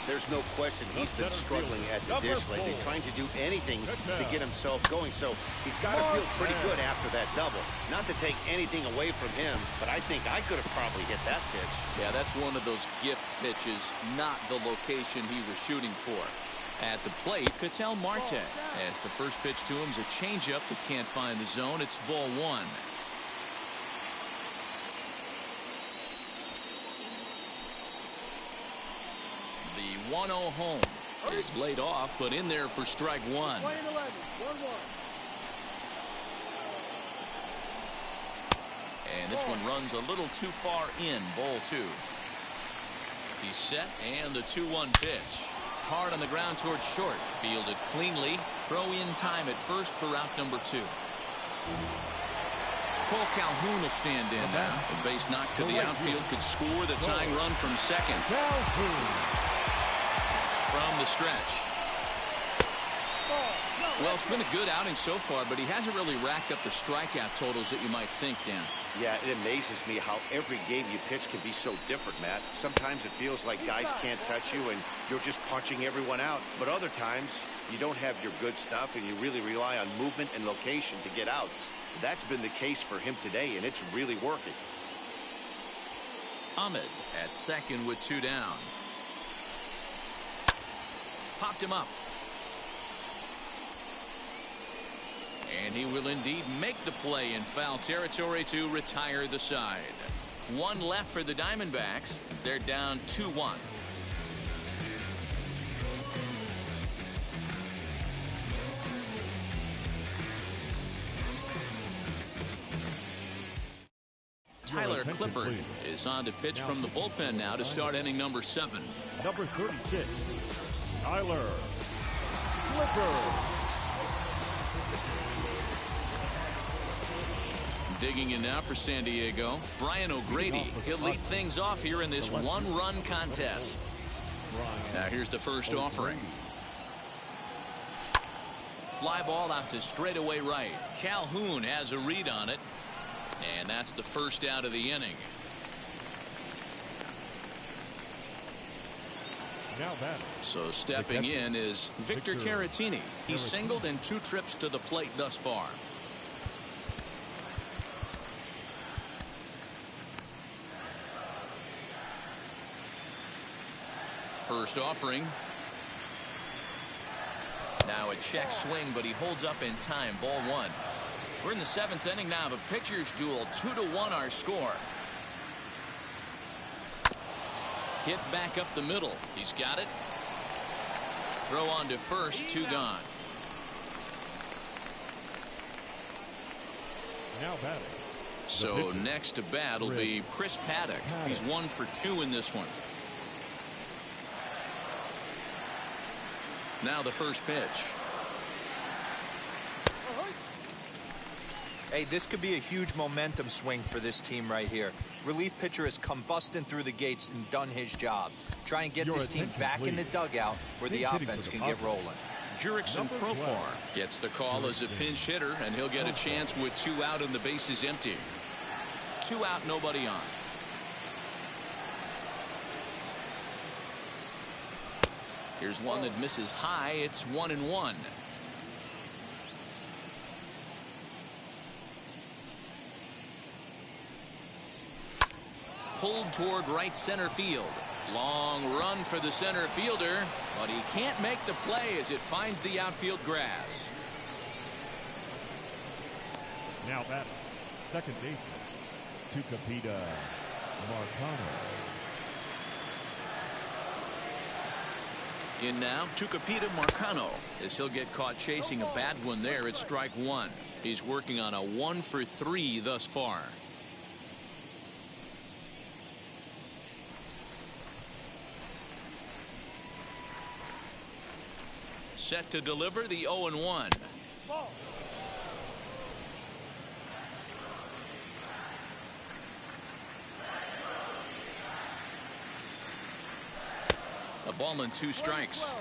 There's no question he's been struggling at the dish lately, trying to do anything to get himself going. So he's got to feel pretty good after that double. Not to take anything away from him, but I think I could have probably hit that pitch. Yeah, that's one of those gift pitches, not the location he was shooting for. At the plate, Ketel Marte. As the first pitch to him is a changeup that can't find the zone. It's ball 1. The 1-0 home is laid off, but in there for strike 1. And this one runs a little too far in, ball 2. He's set, and the 2-1 pitch. Hard on the ground towards short. Fielded cleanly. Throw in time at first for route number 2. Cole Calhoun will stand in now. The base knock to the outfield could score the tying run from second. From the stretch. Well, it's been a good outing so far, but he hasn't really racked up the strikeout totals that you might think, Dan. Yeah, it amazes me how every game you pitch can be so different, Matt. Sometimes it feels like guys can't touch you and you're just punching everyone out. But other times, you don't have your good stuff and you really rely on movement and location to get outs. That's been the case for him today, and it's really working. Ahmed at second with 2 down. Popped him up. And he will indeed make the play in foul territory to retire the side. 1 left for the Diamondbacks. They're down 2-1. Tyler Clippard is on to pitch from the bullpen now to start inning number 7. Number 36, Tyler Clippard. Digging in now for San Diego, Brian O'Grady. He'll lead things off here in this 1-run contest. Now here's the first offering. Fly ball out to straightaway right. Calhoun has a read on it. And that's the first out of the inning. So stepping in is Victor Caratini. He's singled in 2 trips to the plate thus far. First offering. Now a check swing, but he holds up in time. Ball 1. We're in the 7th inning now of a pitcher's duel. 2-1 our score. Hit back up the middle. He's got it. Throw on to first. 2 gone. Now batting. So next to bat will be Chris Paddock. He's 1 for 2 in this one. Now the first pitch. Hey, this could be a huge momentum swing for this team right here. Relief pitcher has come busting through the gates and done his job. Try and get this team back in the dugout where the offense can get rolling. Jurickson Profar gets the call as a pinch hitter, and he'll get a chance with 2 out and the bases empty. 2 out, nobody on. Here's one that misses high. It's 1-1. Pulled toward right center field. Long run for the center fielder, but he can't make the play as it finds the outfield grass. Now batting, second baseman, Tucupita Marcano. In now, Tucupita Marcano, as he'll get caught chasing a bad one there at strike 1. He's working on a 1 for 3 thus far. Set to deliver the 0-1. A ball and 2 strikes.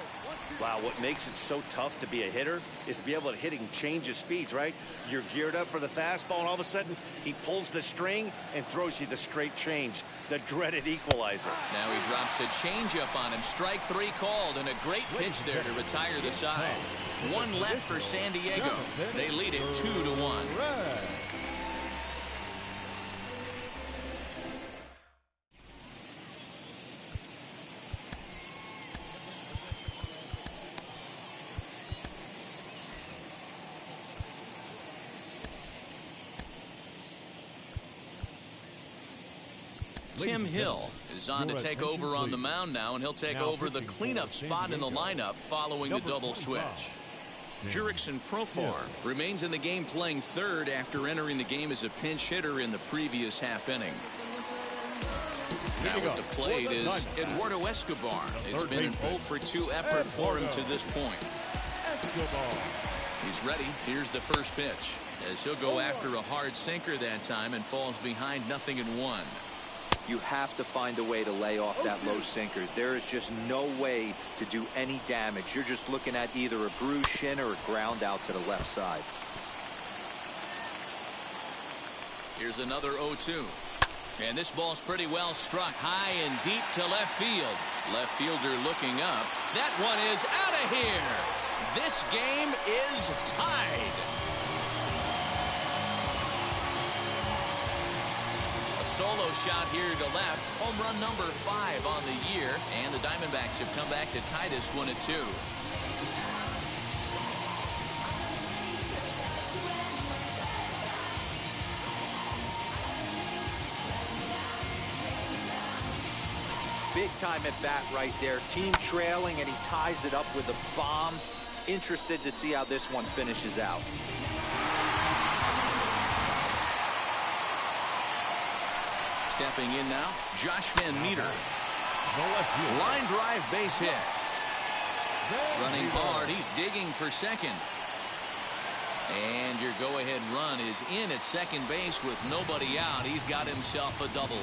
Wow, what makes it so tough to be a hitter is to be able to hit and change his speeds, right? You're geared up for the fastball, and all of a sudden, he pulls the string and throws you the straight change, the dreaded equalizer. Now he drops a changeup on him. Strike 3 called, and a great pitch there to retire the side. 1 left for San Diego. They lead it 2-1. Tim Hill is on to take over on the mound now, and he'll take over the cleanup spot in the lineup following a double switch. Jurickson Profar remains in the game playing third after entering the game as a pinch hitter in the previous half inning. Now at the plate is Eduardo Escobar. It's been an 0-for-2 effort for him to this point. He's ready. Here's the first pitch, as he'll go after a hard sinker that time and falls behind 0-1. You have to find a way to lay off that low sinker. There is just no way to do any damage. You're just looking at either a bruised shin or a ground out to the left side. Here's another 0-2. And this ball's pretty well struck high and deep to left field. Left fielder looking up. That one is out of here. This game is tied. Solo shot here to left. Home run number 5 on the year. And the Diamondbacks have come back to tie this one at 2. Big time at bat right there. Team trailing, and he ties it up with a bomb. Interested to see how this one finishes out. Stepping in now, Josh Van Meter. Line drive base hit. Running hard, he's digging for second. And your go-ahead run is in at second base with nobody out. He's got himself a double.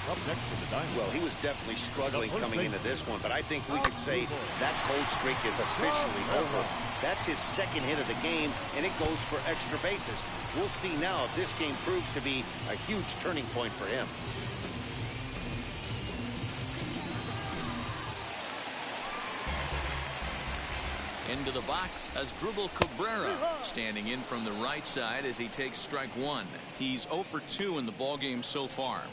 Up next for the Diamondbacks. Well, he was definitely struggling coming into this one, but I think we could say that cold streak is officially over. That's his second hit of the game, and it goes for extra bases. We'll see now if this game proves to be a huge turning point for him. Into the box as Dribble Cabrera, standing in from the right side as he takes strike 1. He's 0 for 2 in the ballgame so far.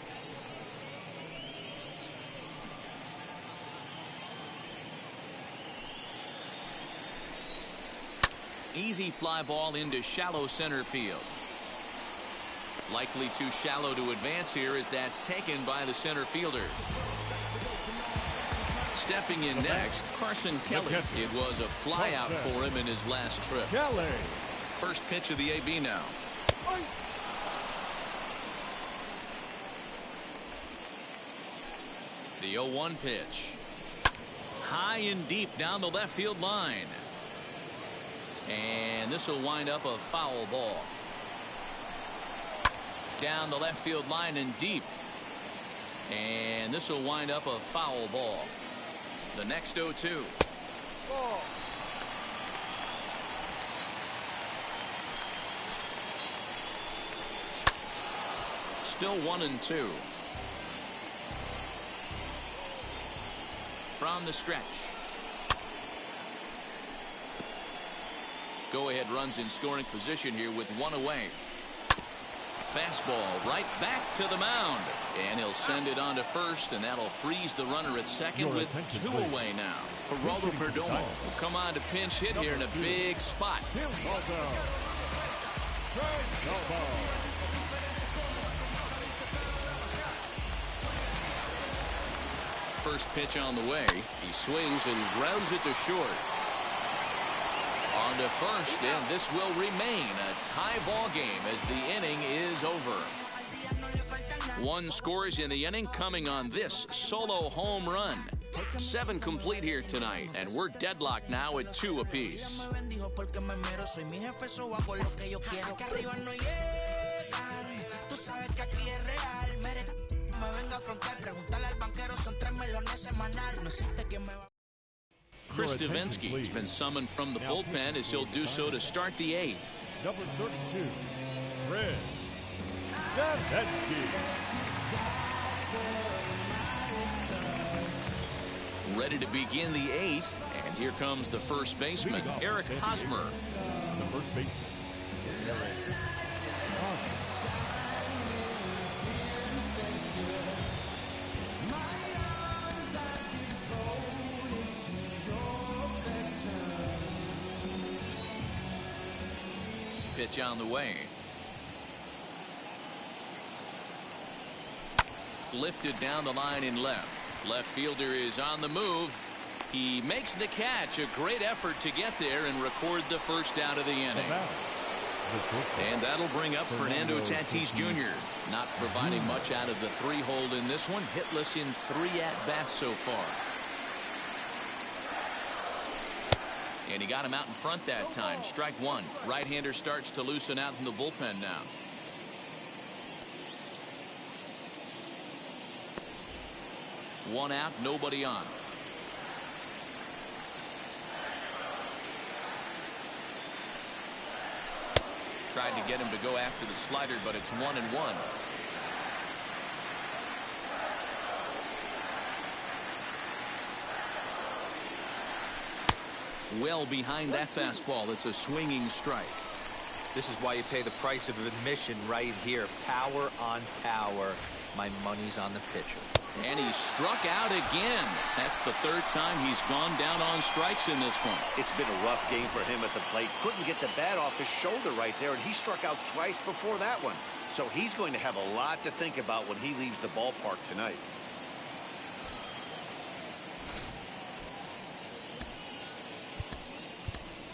Easy fly ball into shallow center field. Likely too shallow to advance here as that's taken by the center fielder. Stepping in next, Carson Kelly. It was a fly out for him in his last trip. First pitch of the AB now. The 0-1 pitch. High and deep down the left field line. And this will wind up a foul ball. Down the left field line and deep. And this will wind up a foul ball. The next 0-2. Still 1-2. From the stretch. Go-ahead runs in scoring position here with 1 away. Fastball right back to the mound. And he'll send it on to first, and that'll freeze the runner at second with 2 away now. Geraldo Perdomo will come on to pinch hit here in a big spot. First pitch on the way. He swings and grounds it to short. On to first, and this will remain a tie ball game as the inning is over. 1 scores in the inning, coming on this solo home run. 7 complete here tonight, and we're deadlocked now at 2 apiece. Chris Davinsky's been summoned from the bullpen as he'll do so to start the 8th. Number 32, Chris Davinsky. Ready to begin the 8th, and here comes the first baseman, Eric Hosmer. The first baseman, Eric Hosmer. Pitch on the way. Lifted down the line in left. Left fielder is on the move. He makes the catch. A great effort to get there and record the first out of the inning. And that'll bring up Fernando Tatis Jr. Not providing much out of the 3-hole in this one. Hitless in 3 at-bats so far. And he got him out in front that time. Strike 1. Right-hander starts to loosen out in the bullpen now. One out, nobody on. Tried to get him to go after the slider, but it's 1-1. Well behind that fastball. It's a swinging strike. This is why you pay the price of admission right here. Power on power. My money's on the pitcher. And he struck out again. That's the 3rd time he's gone down on strikes in this one. It's been a rough game for him at the plate. Couldn't get the bat off his shoulder right there, and he struck out twice before that one. So he's going to have a lot to think about when he leaves the ballpark tonight.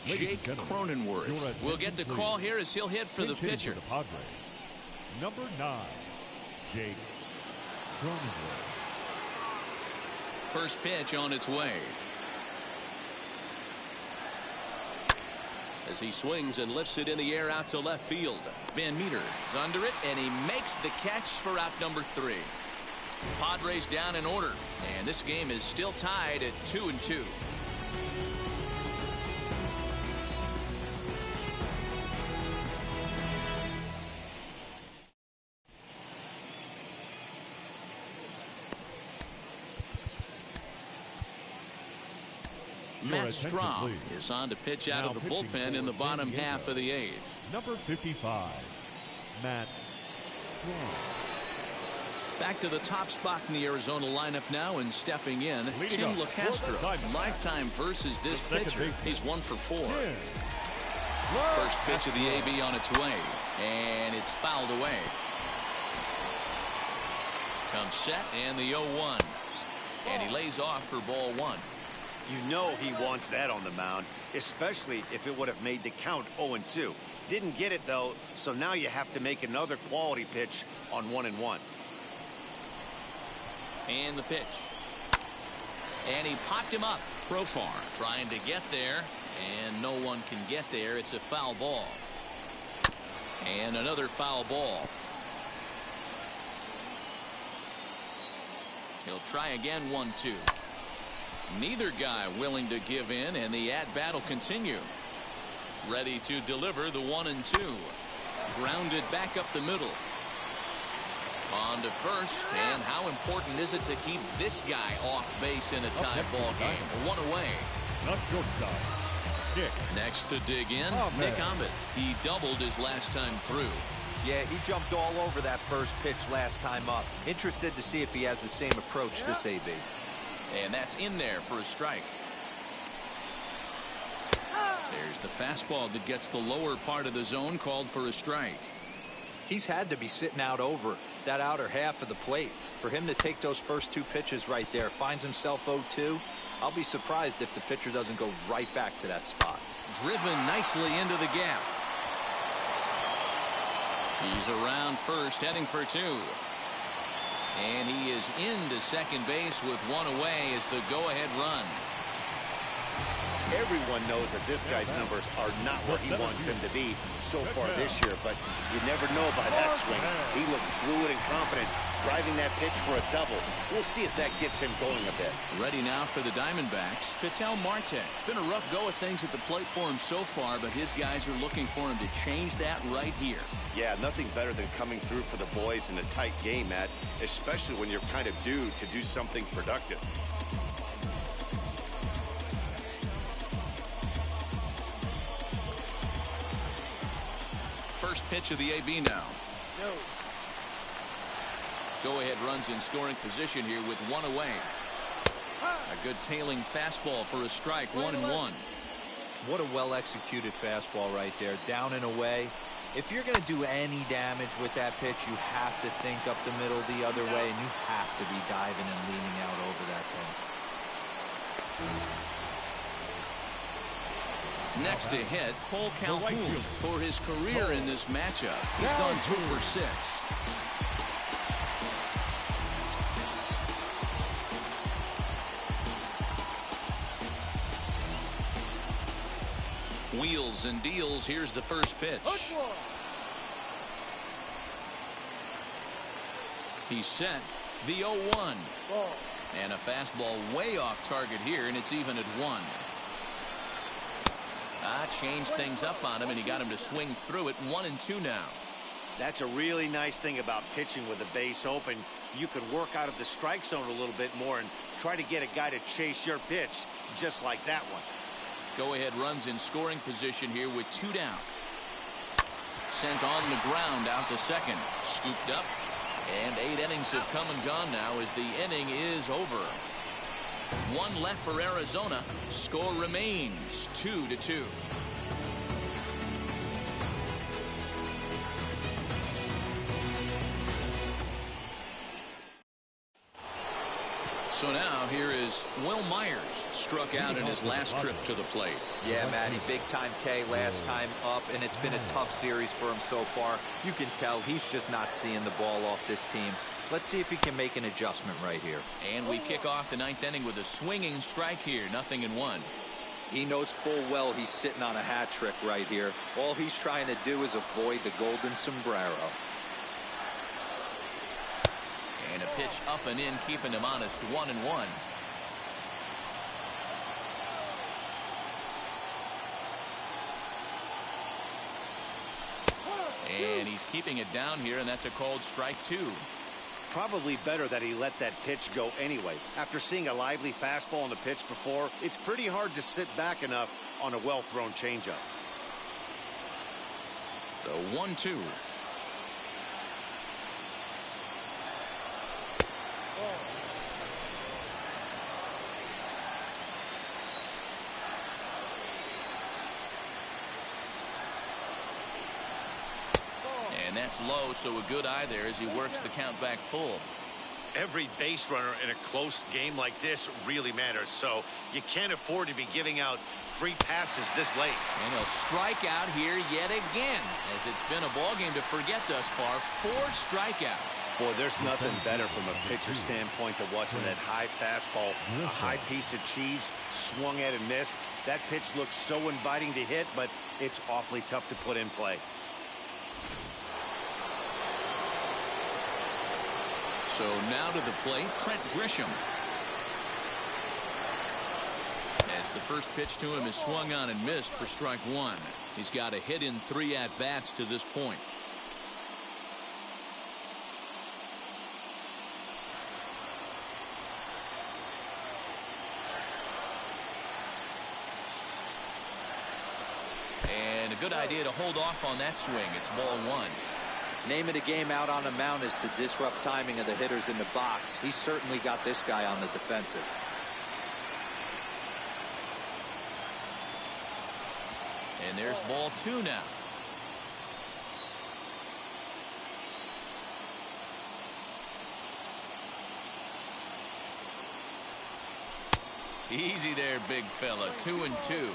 Jake Cronenworth will get the call here as he'll hit for the pitcher. The Padres. Number 9, Jake Cronenworth. First pitch on its way. As he swings and lifts it in the air out to left field. Van Meter is under it, and he makes the catch for out number 3. Padres down in order, and this game is still tied at 2-2. Matt Strahm is on to pitch out of the bullpen in the bottom half of the 8th. Number 55, Matt Strahm. Back to the top spot in the Arizona lineup now, and stepping in, Tim LaCastro. Lifetime versus this pitcher. He's 1 for 4. First pitch of the AB on its way, and it's fouled away. Comes set, and the 0-1. And he lays off for ball 1. You know he wants that on the mound, especially if it would have made the count 0-2. Didn't get it, though, so now you have to make another quality pitch on 1-1. And the pitch. And he popped him up. Profar trying to get there, and no one can get there. It's a foul ball. And another foul ball. He'll try again, 1-2. Neither guy willing to give in, and the at-bat will continue. Ready to deliver the 1-2. Grounded back up the middle. On to first, and how important is it to keep this guy off base in a tie ball game? 1 away. Not shortstop, Nick. Next to dig in, Nick Ahmed. He doubled his last time through. Yeah, he jumped all over that first pitch last time up. Interested to see if he has the same approach this AB. And that's in there for a strike. There's the fastball that gets the lower part of the zone, called for a strike. He's had to be sitting out over that outer half of the plate. For him to take those first 2 pitches right there, finds himself 0-2. I'll be surprised if the pitcher doesn't go right back to that spot. Driven nicely into the gap. He's around first, heading for 2. And he is into second base with one away as the go-ahead run. Everyone knows that this guy's numbers are not where he wants them to be so far this year, but you never know by that swing. He looked fluid and confident, driving that pitch for a double. We'll see if that gets him going a bit. Ready now for the Diamondbacks, Ketel Marte. It's been a rough go of things at the plate for him so far, but his guys are looking for him to change that right here. Yeah, nothing better than coming through for the boys in a tight game, Matt, especially when you're kind of due to do something productive. First pitch of the AB now. No. Go-ahead runs in scoring position here with one away. A good tailing fastball for a strike, 1-1. What a well-executed fastball right there, down and away. If you're going to do any damage with that pitch, you have to think up the middle the other way, and you have to be diving and leaning out over that thing. Next to hit, Cole Calhoun for his career in this matchup. He's gone 2 for 6. Wheels and deals. Here's the first pitch. He's set. The 0-1. And a fastball way off target here, and it's even at 1. Changed things up on him, and he got him to swing through it. 1-2 now. That's a really nice thing about pitching with the base open. You can work out of the strike zone a little bit more and try to get a guy to chase your pitch, just like that one. Go-ahead runs in scoring position here with 2 down. Sent on the ground out to second. Scooped up. And 8 innings have come and gone now as the inning is over. 1 left for Arizona. Score remains 2-2. So now here is Will Myers, struck out in his last trip to the plate. Yeah, Matty, big-time K last time up, and it's been a tough series for him so far. You can tell he's just not seeing the ball off this team. Let's see if he can make an adjustment right here. And we kick off the 9th inning with a swinging strike here, 0-1. He knows full well he's sitting on a hat trick right here. All he's trying to do is avoid the golden sombrero. And a pitch up and in, keeping him honest, 1-1. And he's keeping it down here, and that's a called strike 2. Probably better that he let that pitch go anyway. After seeing a lively fastball on the pitch before, it's pretty hard to sit back enough on a well-thrown changeup. The 1-2. And that's low, so a good eye there as he works the count back full. Every base runner in a close game like this really matters, so you can't afford to be giving out free passes this late. And he'll strike out here yet again, as it's been a ball game to forget thus far. 4 strikeouts. Boy, there's nothing better from a pitcher standpoint than watching that high fastball, a high piece of cheese, swung at and missed. That pitch looks so inviting to hit, but it's awfully tough to put in play. So now to the plate, Trent Grisham. As the first pitch to him is swung on and missed for strike 1. He's got a hit in 3 at-bats to this point. And a good idea to hold off on that swing. It's ball 1. Name of the game out on the mound is to disrupt timing of the hitters in the box. He's certainly got this guy on the defensive. And there's ball 2 now. Easy there, big fella. 2-2.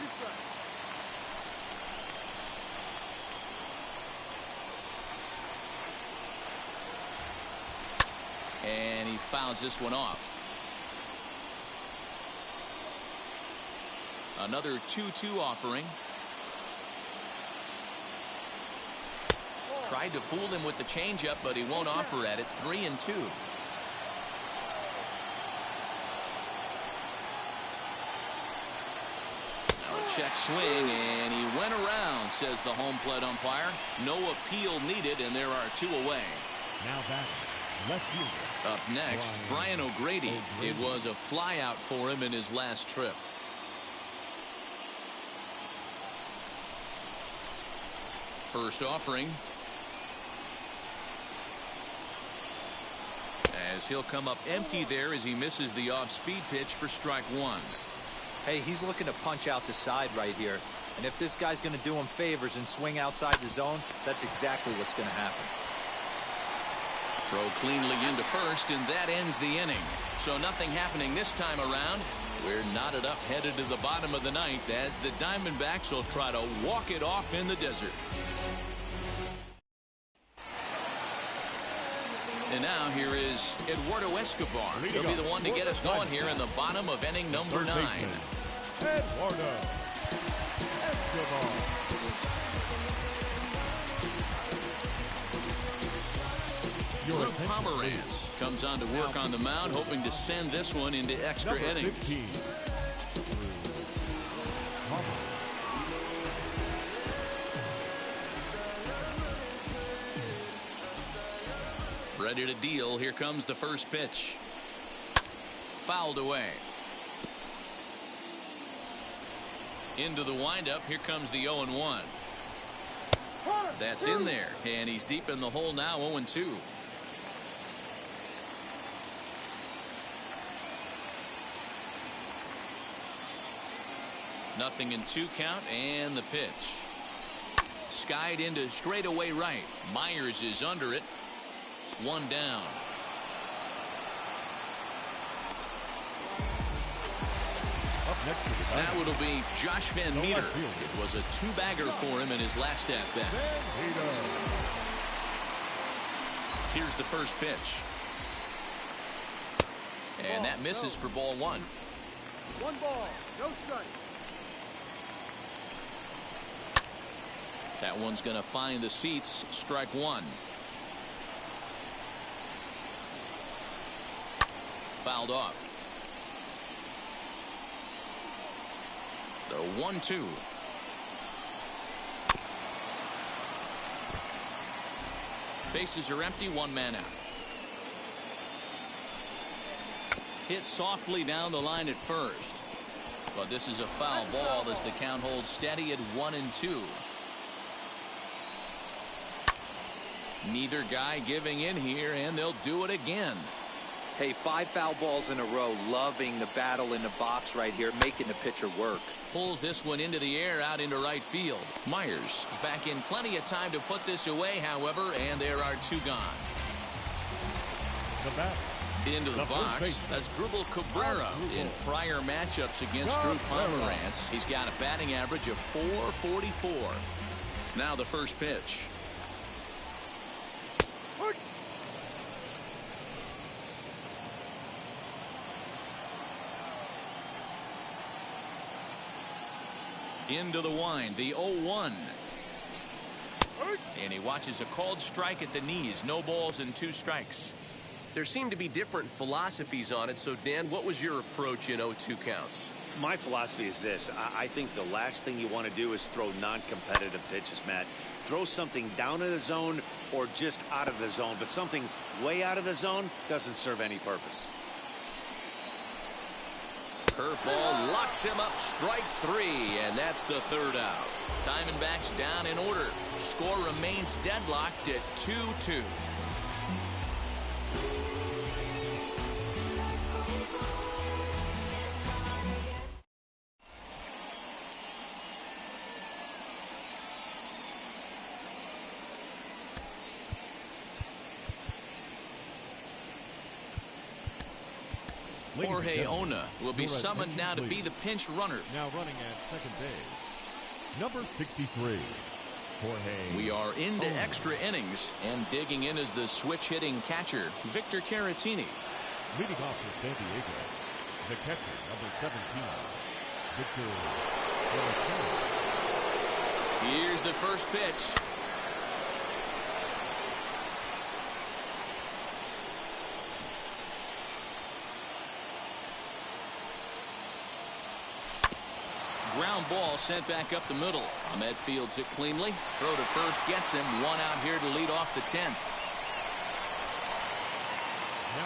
and he fouls this one off. Another 2-2 offering. Tried to fool him with the changeup, but he won't offer at it. 3-2. Check swing, and he went around, says the home plate umpire. No appeal needed, and there are 2 away. Now batting, left fielder. Up next, Brian O'Grady. It was a flyout for him in his last trip. First offering. As he'll come up empty there as he misses the off-speed pitch for strike 1. Hey, he's looking to punch out the side right here. And if this guy's going to do him favors and swing outside the zone, that's exactly what's going to happen. Throw cleanly into first, and that ends the inning. So nothing happening this time around. We're knotted up headed to the bottom of the ninth as the Diamondbacks will try to walk it off in the desert. And now here is Eduardo Escobar. He'll be the one to get us going here in the bottom of inning number 9. Eduardo Escobar. Drew Pomerantz comes on to work on the mound, hoping to send this one into extra innings. 15. Ready to deal. Here comes the first pitch. Fouled away. Into the windup. Here comes the 0-1. That's in there, and he's deep in the hole now. 0-2. Nothing in 2 count, and the pitch. Skied into straightaway right. Myers is under it. 1 down. Up next to the Now it'll be Josh Van Meter. It was a 2-bagger for him in his last at-bat. Here's the first pitch. And that misses for ball 1. 1 ball, no strike. That one's going to find the seats. Strike 1. Fouled off. The 1-2. Bases are empty. 1 man out. Hit softly down the line at first. But this is a foul ball as the count holds steady at 1-2. Neither guy giving in here, and they'll do it again. Hey, 5 foul balls in a row. Loving the battle in the box right here, making the pitcher work. Pulls this one into the air, out into right field. Myers is back in plenty of time to put this away, however, and there are 2 gone. The bat. Into the box. That's Dribble Cabrera in prior matchups against Drew Pomerantz. He's got a batting average of .444. Now the first pitch. Into the wind, the 0-1. And he watches a called strike at the knees. No balls and 2 strikes. There seem to be different philosophies on it. So, Dan, what was your approach in 0-2 counts? My philosophy is this. I think the last thing you want to do is throw non-competitive pitches, Matt. Throw something down in the zone or just out of the zone. But something way out of the zone doesn't serve any purpose. Curveball locks him up. Strike 3, and that's the 3rd out. Diamondbacks down in order. Score remains deadlocked at 2-2. Jorge Ona will be summoned now to be the pinch runner. Now running at second base, number 63. We are into extra innings, and digging in is the switch-hitting catcher, Victor Caratini. Leading off for San Diego, the catcher, number 17, Victor Caratini. Here's the first pitch. Ground ball sent back up the middle. Ahmed fields it cleanly. Throw to first gets him. One out here to lead off the 10th.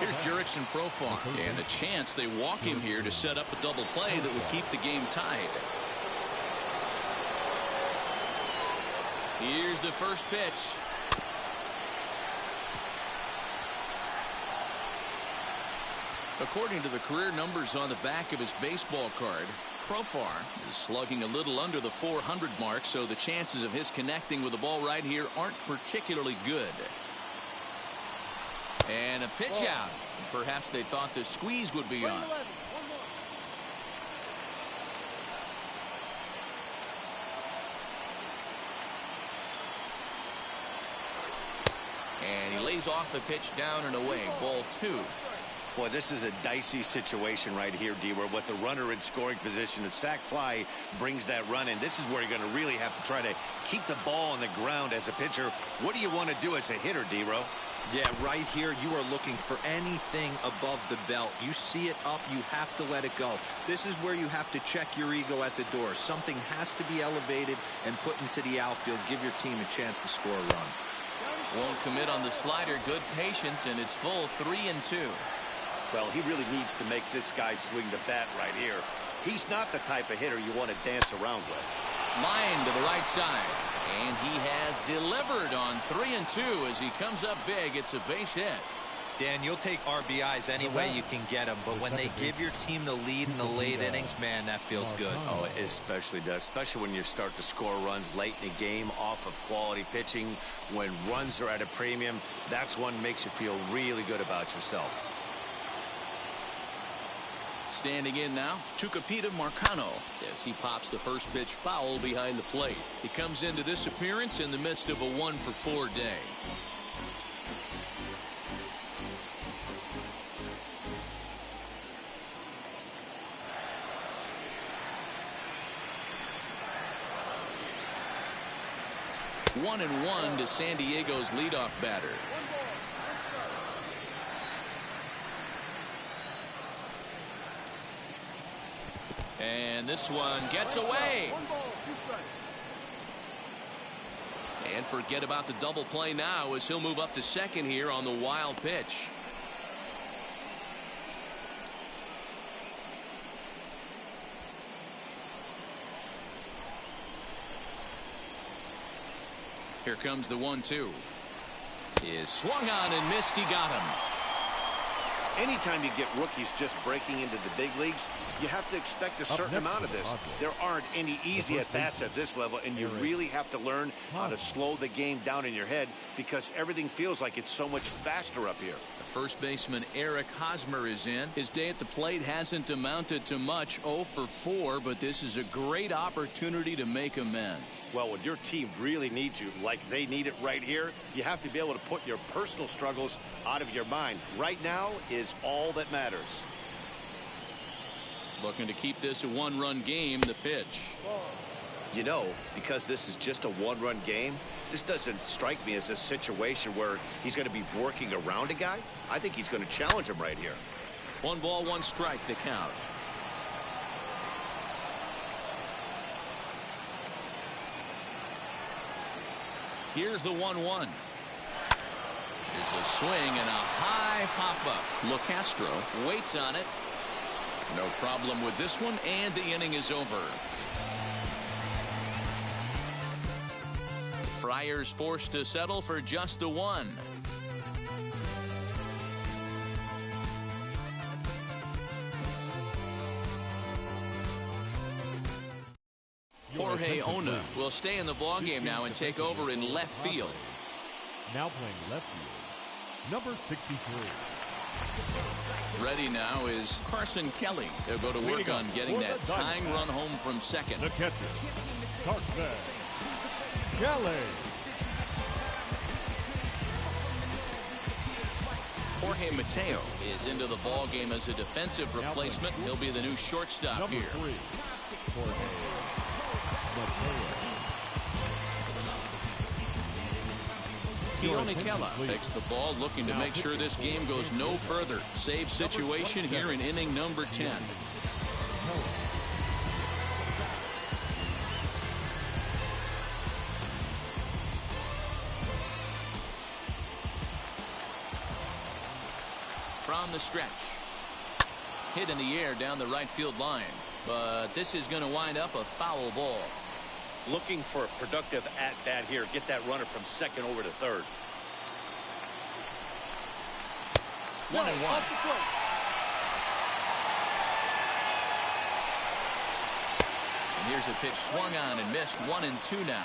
Here's Jurickson Profar, and a chance they walk him here to set up a double play that would keep the game tied. Here's the first pitch. According to the career numbers on the back of his baseball card, Profar is slugging a little under the 400 mark, so the chances of his connecting with the ball right here aren't particularly good. And a pitch out. Perhaps they thought the squeeze would be on. And he lays off the pitch down and away. Ball 2. Boy, this is a dicey situation right here, D-Ware. With the runner in scoring position, the sac fly brings that run in. This is where you're going to really have to try to keep the ball on the ground as a pitcher. What do you want to do as a hitter, D-Ro? Yeah, right here, you are looking for anything above the belt. You see it up, you have to let it go. This is where you have to check your ego at the door. Something has to be elevated and put into the outfield. Give your team a chance to score a run. Won't commit on the slider. Good patience, and it's full 3-2. Well, he really needs to make this guy swing the bat right here. He's not the type of hitter you want to dance around with. Line to the right side. And he has delivered on 3-2 as he comes up big. It's a base hit. Dan, you'll take RBIs any way you can get them, but when they give your team the lead in the late innings, man, that feels good. Oh, it especially does, especially when you start to score runs late in the game off of quality pitching. When runs are at a premium, that's one makes you feel really good about yourself. Standing in now, Tucupita Marcano as he pops the first pitch foul behind the plate. He comes into this appearance in the midst of a 1-for-4 day. One and one to San Diego's leadoff batter. And this one gets away. And forget about the double play now as he'll move up to second here on the wild pitch. Here comes the 1-2. Is swung on and missed. He got him. Anytime you get rookies just breaking into the big leagues, you have to expect a certain amount of this. There aren't any easy at-bats at this level, and you really have to learn how to slow the game down in your head because everything feels like it's so much faster up here. The first baseman, Eric Hosmer, is in. His day at the plate hasn't amounted to much, 0-for-4, but this is a great opportunity to make amends. Well, when your team really needs you, like they need it right here, you have to be able to put your personal struggles out of your mind. Right now is all that matters. Looking to keep this a one-run game, the pitch. You know, because this is just a one-run game, this doesn't strike me as a situation where he's going to be working around a guy. I think he's going to challenge him right here. 1 ball, 1 strike, the count. Here's the 1-1. There's a swing and a high pop-up. Locastro waits on it. No problem with this one, and the inning is over. Friars forced to settle for just the one. Jorge Ona will stay in the ballgame now and take over in left field. Now playing left field, number 63. Ready now is Carson Kelly. They'll go to work on getting that tying run home from second. The catcher, Carson Kelly. Jorge Mateo is into the ball game as a defensive replacement. He'll be the new shortstop Number here. 3, Jorge Mateo. Keone Kela takes the ball, looking to make sure this game goes no further. Save situation here in inning number 10. From the stretch. Hit in the air down the right field line. But this is going to wind up a foul ball. Looking for a productive at-bat here. Get that runner from second over to third. 1-1. And here's a pitch swung on and missed. 1-2 now.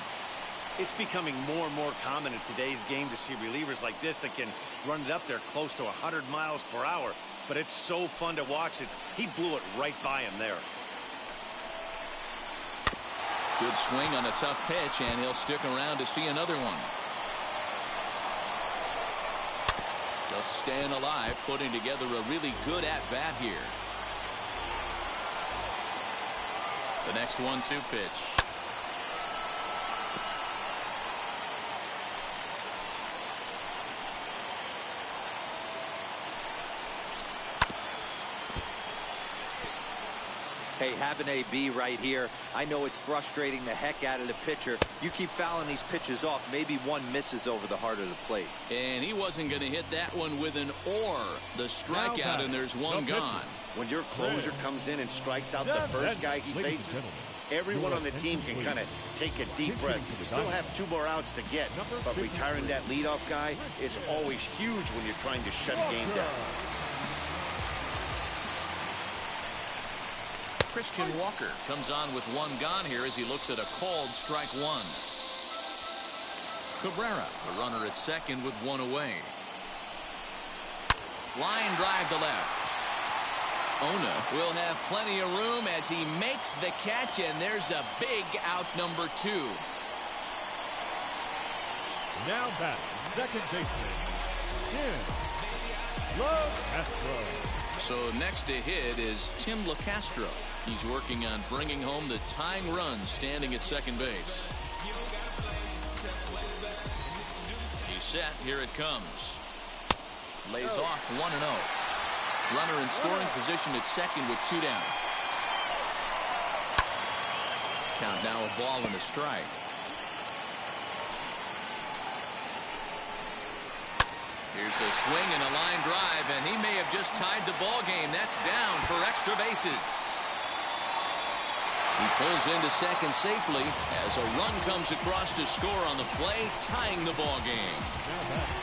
It's becoming more and more common in today's game to see relievers like this that can run it up there close to 100 miles per hour. But it's so fun to watch it. He blew it right by him there. Good swing on a tough pitch, and he'll stick around to see another one. Just staying alive, putting together a really good at-bat here. The next 1-2 pitch. Hey, have an AB right here. I know it's frustrating the heck out of the pitcher. You keep fouling these pitches off, maybe one misses over the heart of the plate. And he wasn't going to hit that one with an or. The strikeout, and there's one gone. When your closer comes in and strikes out the first guy he faces, everyone on the team can kind of take a deep breath. You still have 2 more outs to get, but retiring that leadoff guy is always huge when you're trying to shut a game down. Christian Walker comes on with one gone here as he looks at a called strike one. Cabrera, the runner at second with one away. Line drive to left. Ona will have plenty of room as he makes the catch, and there's a big out number 2. Now batting, second baseman, Tim LaCastro. So next to hit is Tim LaCastro. He's working on bringing home the tying run, standing at second base. He's set. Here it comes. Lays off 1-0. Runner in scoring position at second with 2 down. Count now a ball and a strike. Here's a swing and a line drive, and he may have just tied the ball game. That's down for extra bases. He pulls into second safely as a run comes across to score on the play, tying the ball game.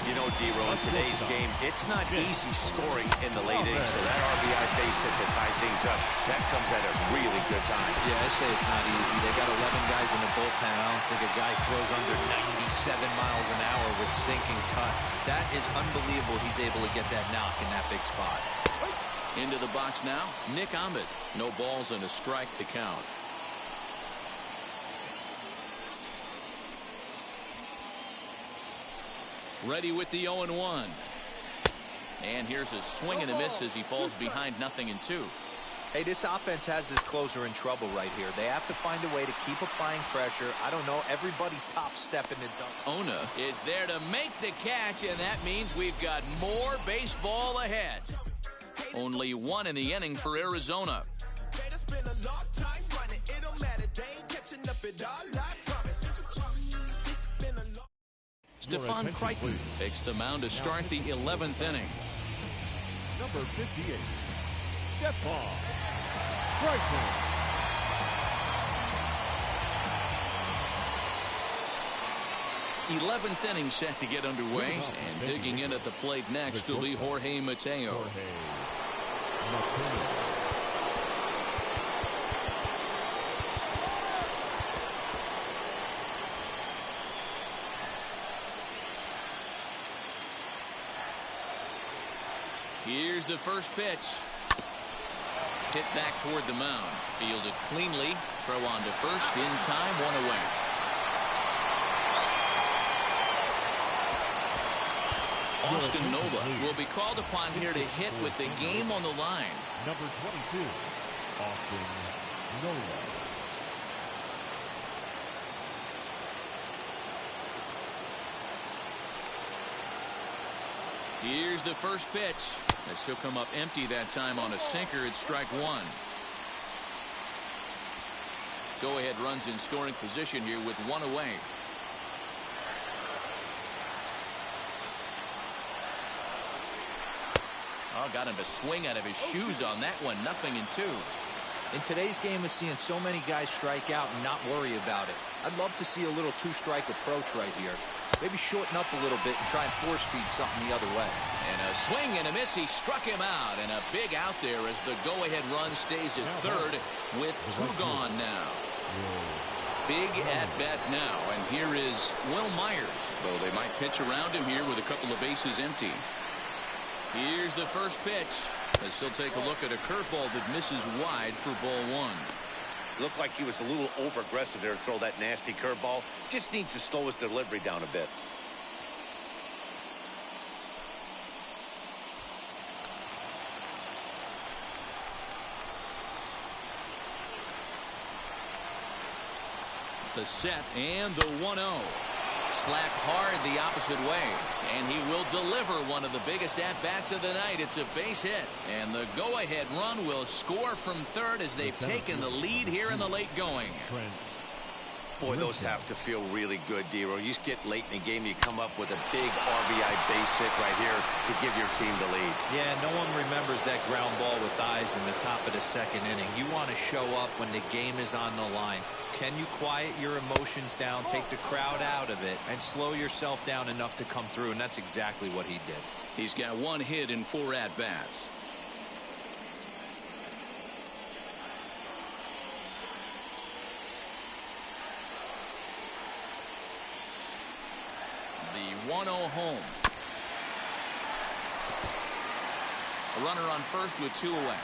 You know, D-Row, in today's game, it's not easy scoring in the late innings, so that RBI base hit to tie things up, that comes at a really good time. Yeah, I say it's not easy. They got 11 guys in the bullpen. I don't think a guy throws under 97 miles an hour with sink and cut. That is unbelievable. He's able to get that knock in that big spot. Into the box now, Nick Ahmed. No balls and a strike to count. Ready with the 0-1. And here's a swing and a miss as he falls behind 0-2. Hey, this offense has this closer in trouble right here. They have to find a way to keep applying pressure. I don't know, everybody top stepping and dunking. Ona is there to make the catch, and that means we've got more baseball ahead. Only 1 in the inning for Arizona. Stephon Crichton takes the mound to start the 11th inning. Number 58, Stephon Crichton. 11th inning set to get underway, and digging in at the plate next will be Jorge Mateo. Here's the first pitch. Hit back toward the mound. Fielded cleanly. Throw on to first in time. 1 away. Austin Nova will be called upon here to hit with the game on the line. Number 22, Austin Nova. Here's the first pitch. As he'll come up empty that time on a sinker. It's strike one. Go-ahead runs in scoring position here with one away. Oh, got him to swing out of his shoes on that one. 0-2. In today's game, we're seeing so many guys strike out and not worry about it. I'd love to see a little two-strike approach right here. Maybe shorten up a little bit and try and force feed something the other way. And a swing and a miss. He struck him out. And a big out there as the go-ahead run stays at third with two gone now. Big at-bat now. And here is Will Myers. Though they might pitch around him here with a couple of bases empty. Here's the first pitch. As he'll take a look at a curveball that misses wide for ball one. Looked like he was a little over-aggressive there to throw that nasty curveball. Just needs to slow his delivery down a bit. The set and the 1-0. Slapped hard the opposite way. And he will deliver one of the biggest at-bats of the night. It's a base hit. And the go-ahead run will score from third as they've taken the lead here in the late going. Boy, those have to feel really good, Dero. You get late in the game, you come up with a big RBI base hit right here to give your team the lead. Yeah, no one remembers that ground ball with eyes in the top of the second inning. You want to show up when the game is on the line. Can you quiet your emotions down, take the crowd out of it, and slow yourself down enough to come through? And that's exactly what he did. He's got one hit in 4 at-bats. The 1-0 home. A runner on first with 2 away.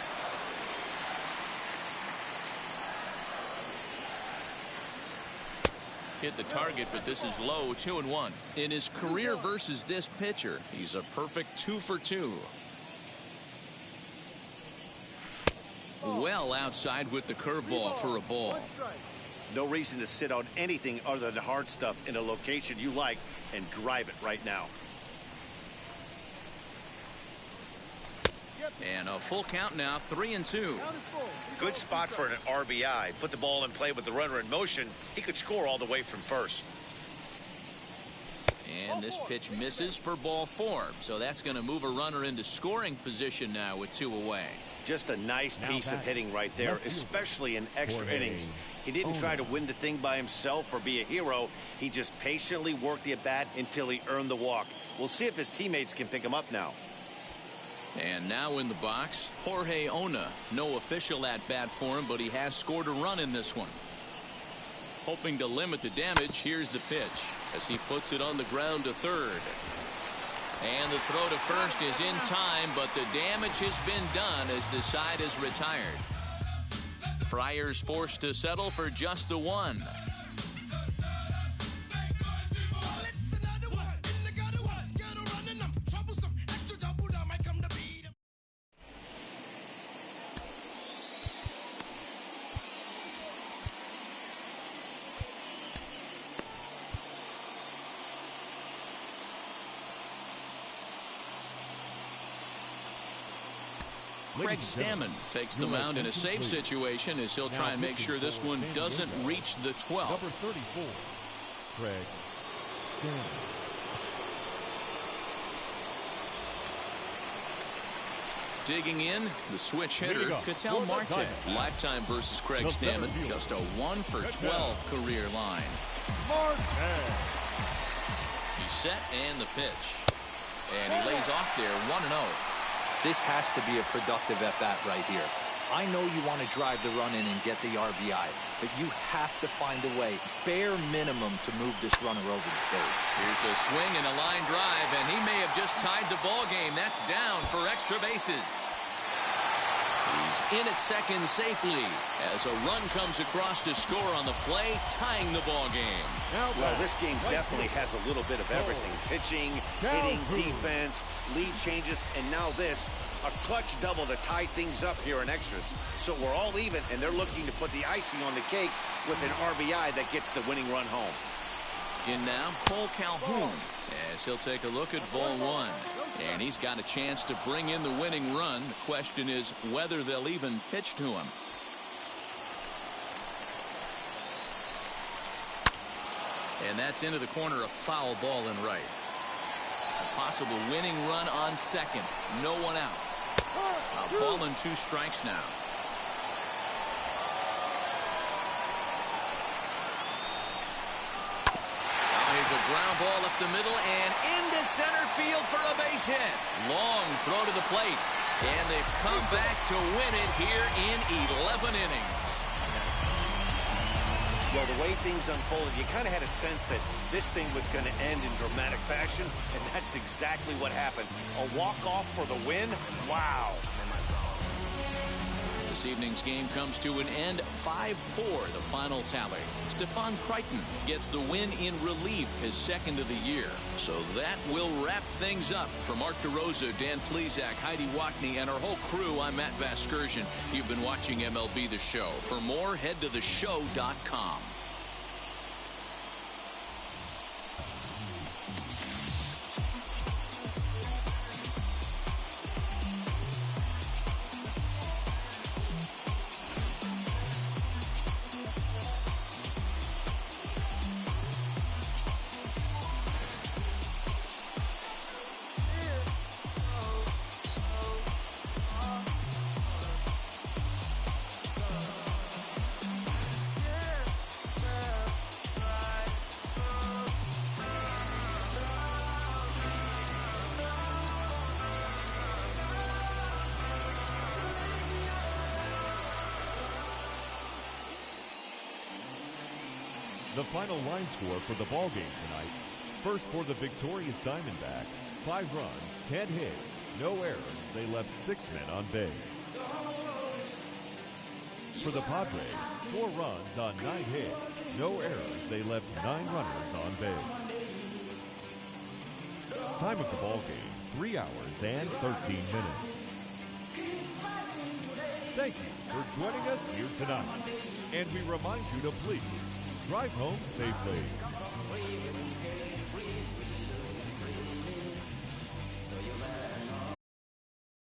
Hit the target, but this is low. 2-1. In his career versus this pitcher, he's a perfect 2 for 2. Well outside with the curveball for a ball. No reason to sit on anything other than hard stuff in a location you like and drive it right now. And a full count now, 3-2. Good spot for an RBI. Put the ball in play with the runner in motion. He could score all the way from first. And this pitch misses for ball 4. So that's going to move a runner into scoring position now with 2 away. Just a nice piece of hitting right there, especially in extra innings. He didn't try to win the thing by himself or be a hero. He just patiently worked the at-bat until he earned the walk. We'll see if his teammates can pick him up now. And now in the box, Jorge Ona. No official at-bat for him, but he has scored a run in this one. Hoping to limit the damage, here's the pitch as he puts it on the ground to third. And the throw to first is in time, but the damage has been done as the side is retired. Friars forced to settle for just the 1. Craig Stammen takes the mound in a safe situation as he'll try and make sure this one doesn't reach the 12th. Number 34, Craig Stammen. Digging in, the switch hitter, Ketel Marte. Lifetime versus Craig Stammen, just a 1 for 12 career line. He's set and the pitch. And he lays off there, 1-0. This has to be a productive at-bat right here. I know you want to drive the run in and get the RBI, but you have to find a way, bare minimum, to move this runner over to third. Here's a swing and a line drive, and he may have just tied the ball game. That's down for extra bases. in at second safely as a run comes across to score on the play, tying the ball game. Well, this game definitely has a little bit of everything. Pitching, hitting, defense, lead changes, and now this, a clutch double to tie things up here in extras. So we're all even, and they're looking to put the icing on the cake with an RBI that gets the winning run home. In now, Cole Calhoun, as he'll take a look at ball one. And he's got a chance to bring in the winning run. The question is whether they'll even pitch to him. And that's into the corner, a foul ball in right. A possible winning run on second. No one out. A ball and 2 strikes now. Here's a ground ball up the middle and into center field for a base hit. Long throw to the plate. And they've come back to win it here in 11 innings. Well, the way things unfolded, you kind of had a sense that this thing was going to end in dramatic fashion, and that's exactly what happened. A walk-off for the win? Wow. This evening's game comes to an end, 5-4, the final tally. Stephon Crichton gets the win in relief, his second of the year. So that will wrap things up. For Mark DeRosa, Dan Plesac, Heidi Watney, and our whole crew, I'm Matt Vasgersian. You've been watching MLB The Show. For more, head to theshow.com. The final line score for the ball game tonight. First for the victorious Diamondbacks, 5 runs, 10 hits, no errors. They left 6 men on base. For the Padres, 4 runs on 9 hits, no errors. They left 9 runners on base. Time of the ball game, 3 hours and 13 minutes. Thank you for joining us here tonight. And we remind you to please drive home safely.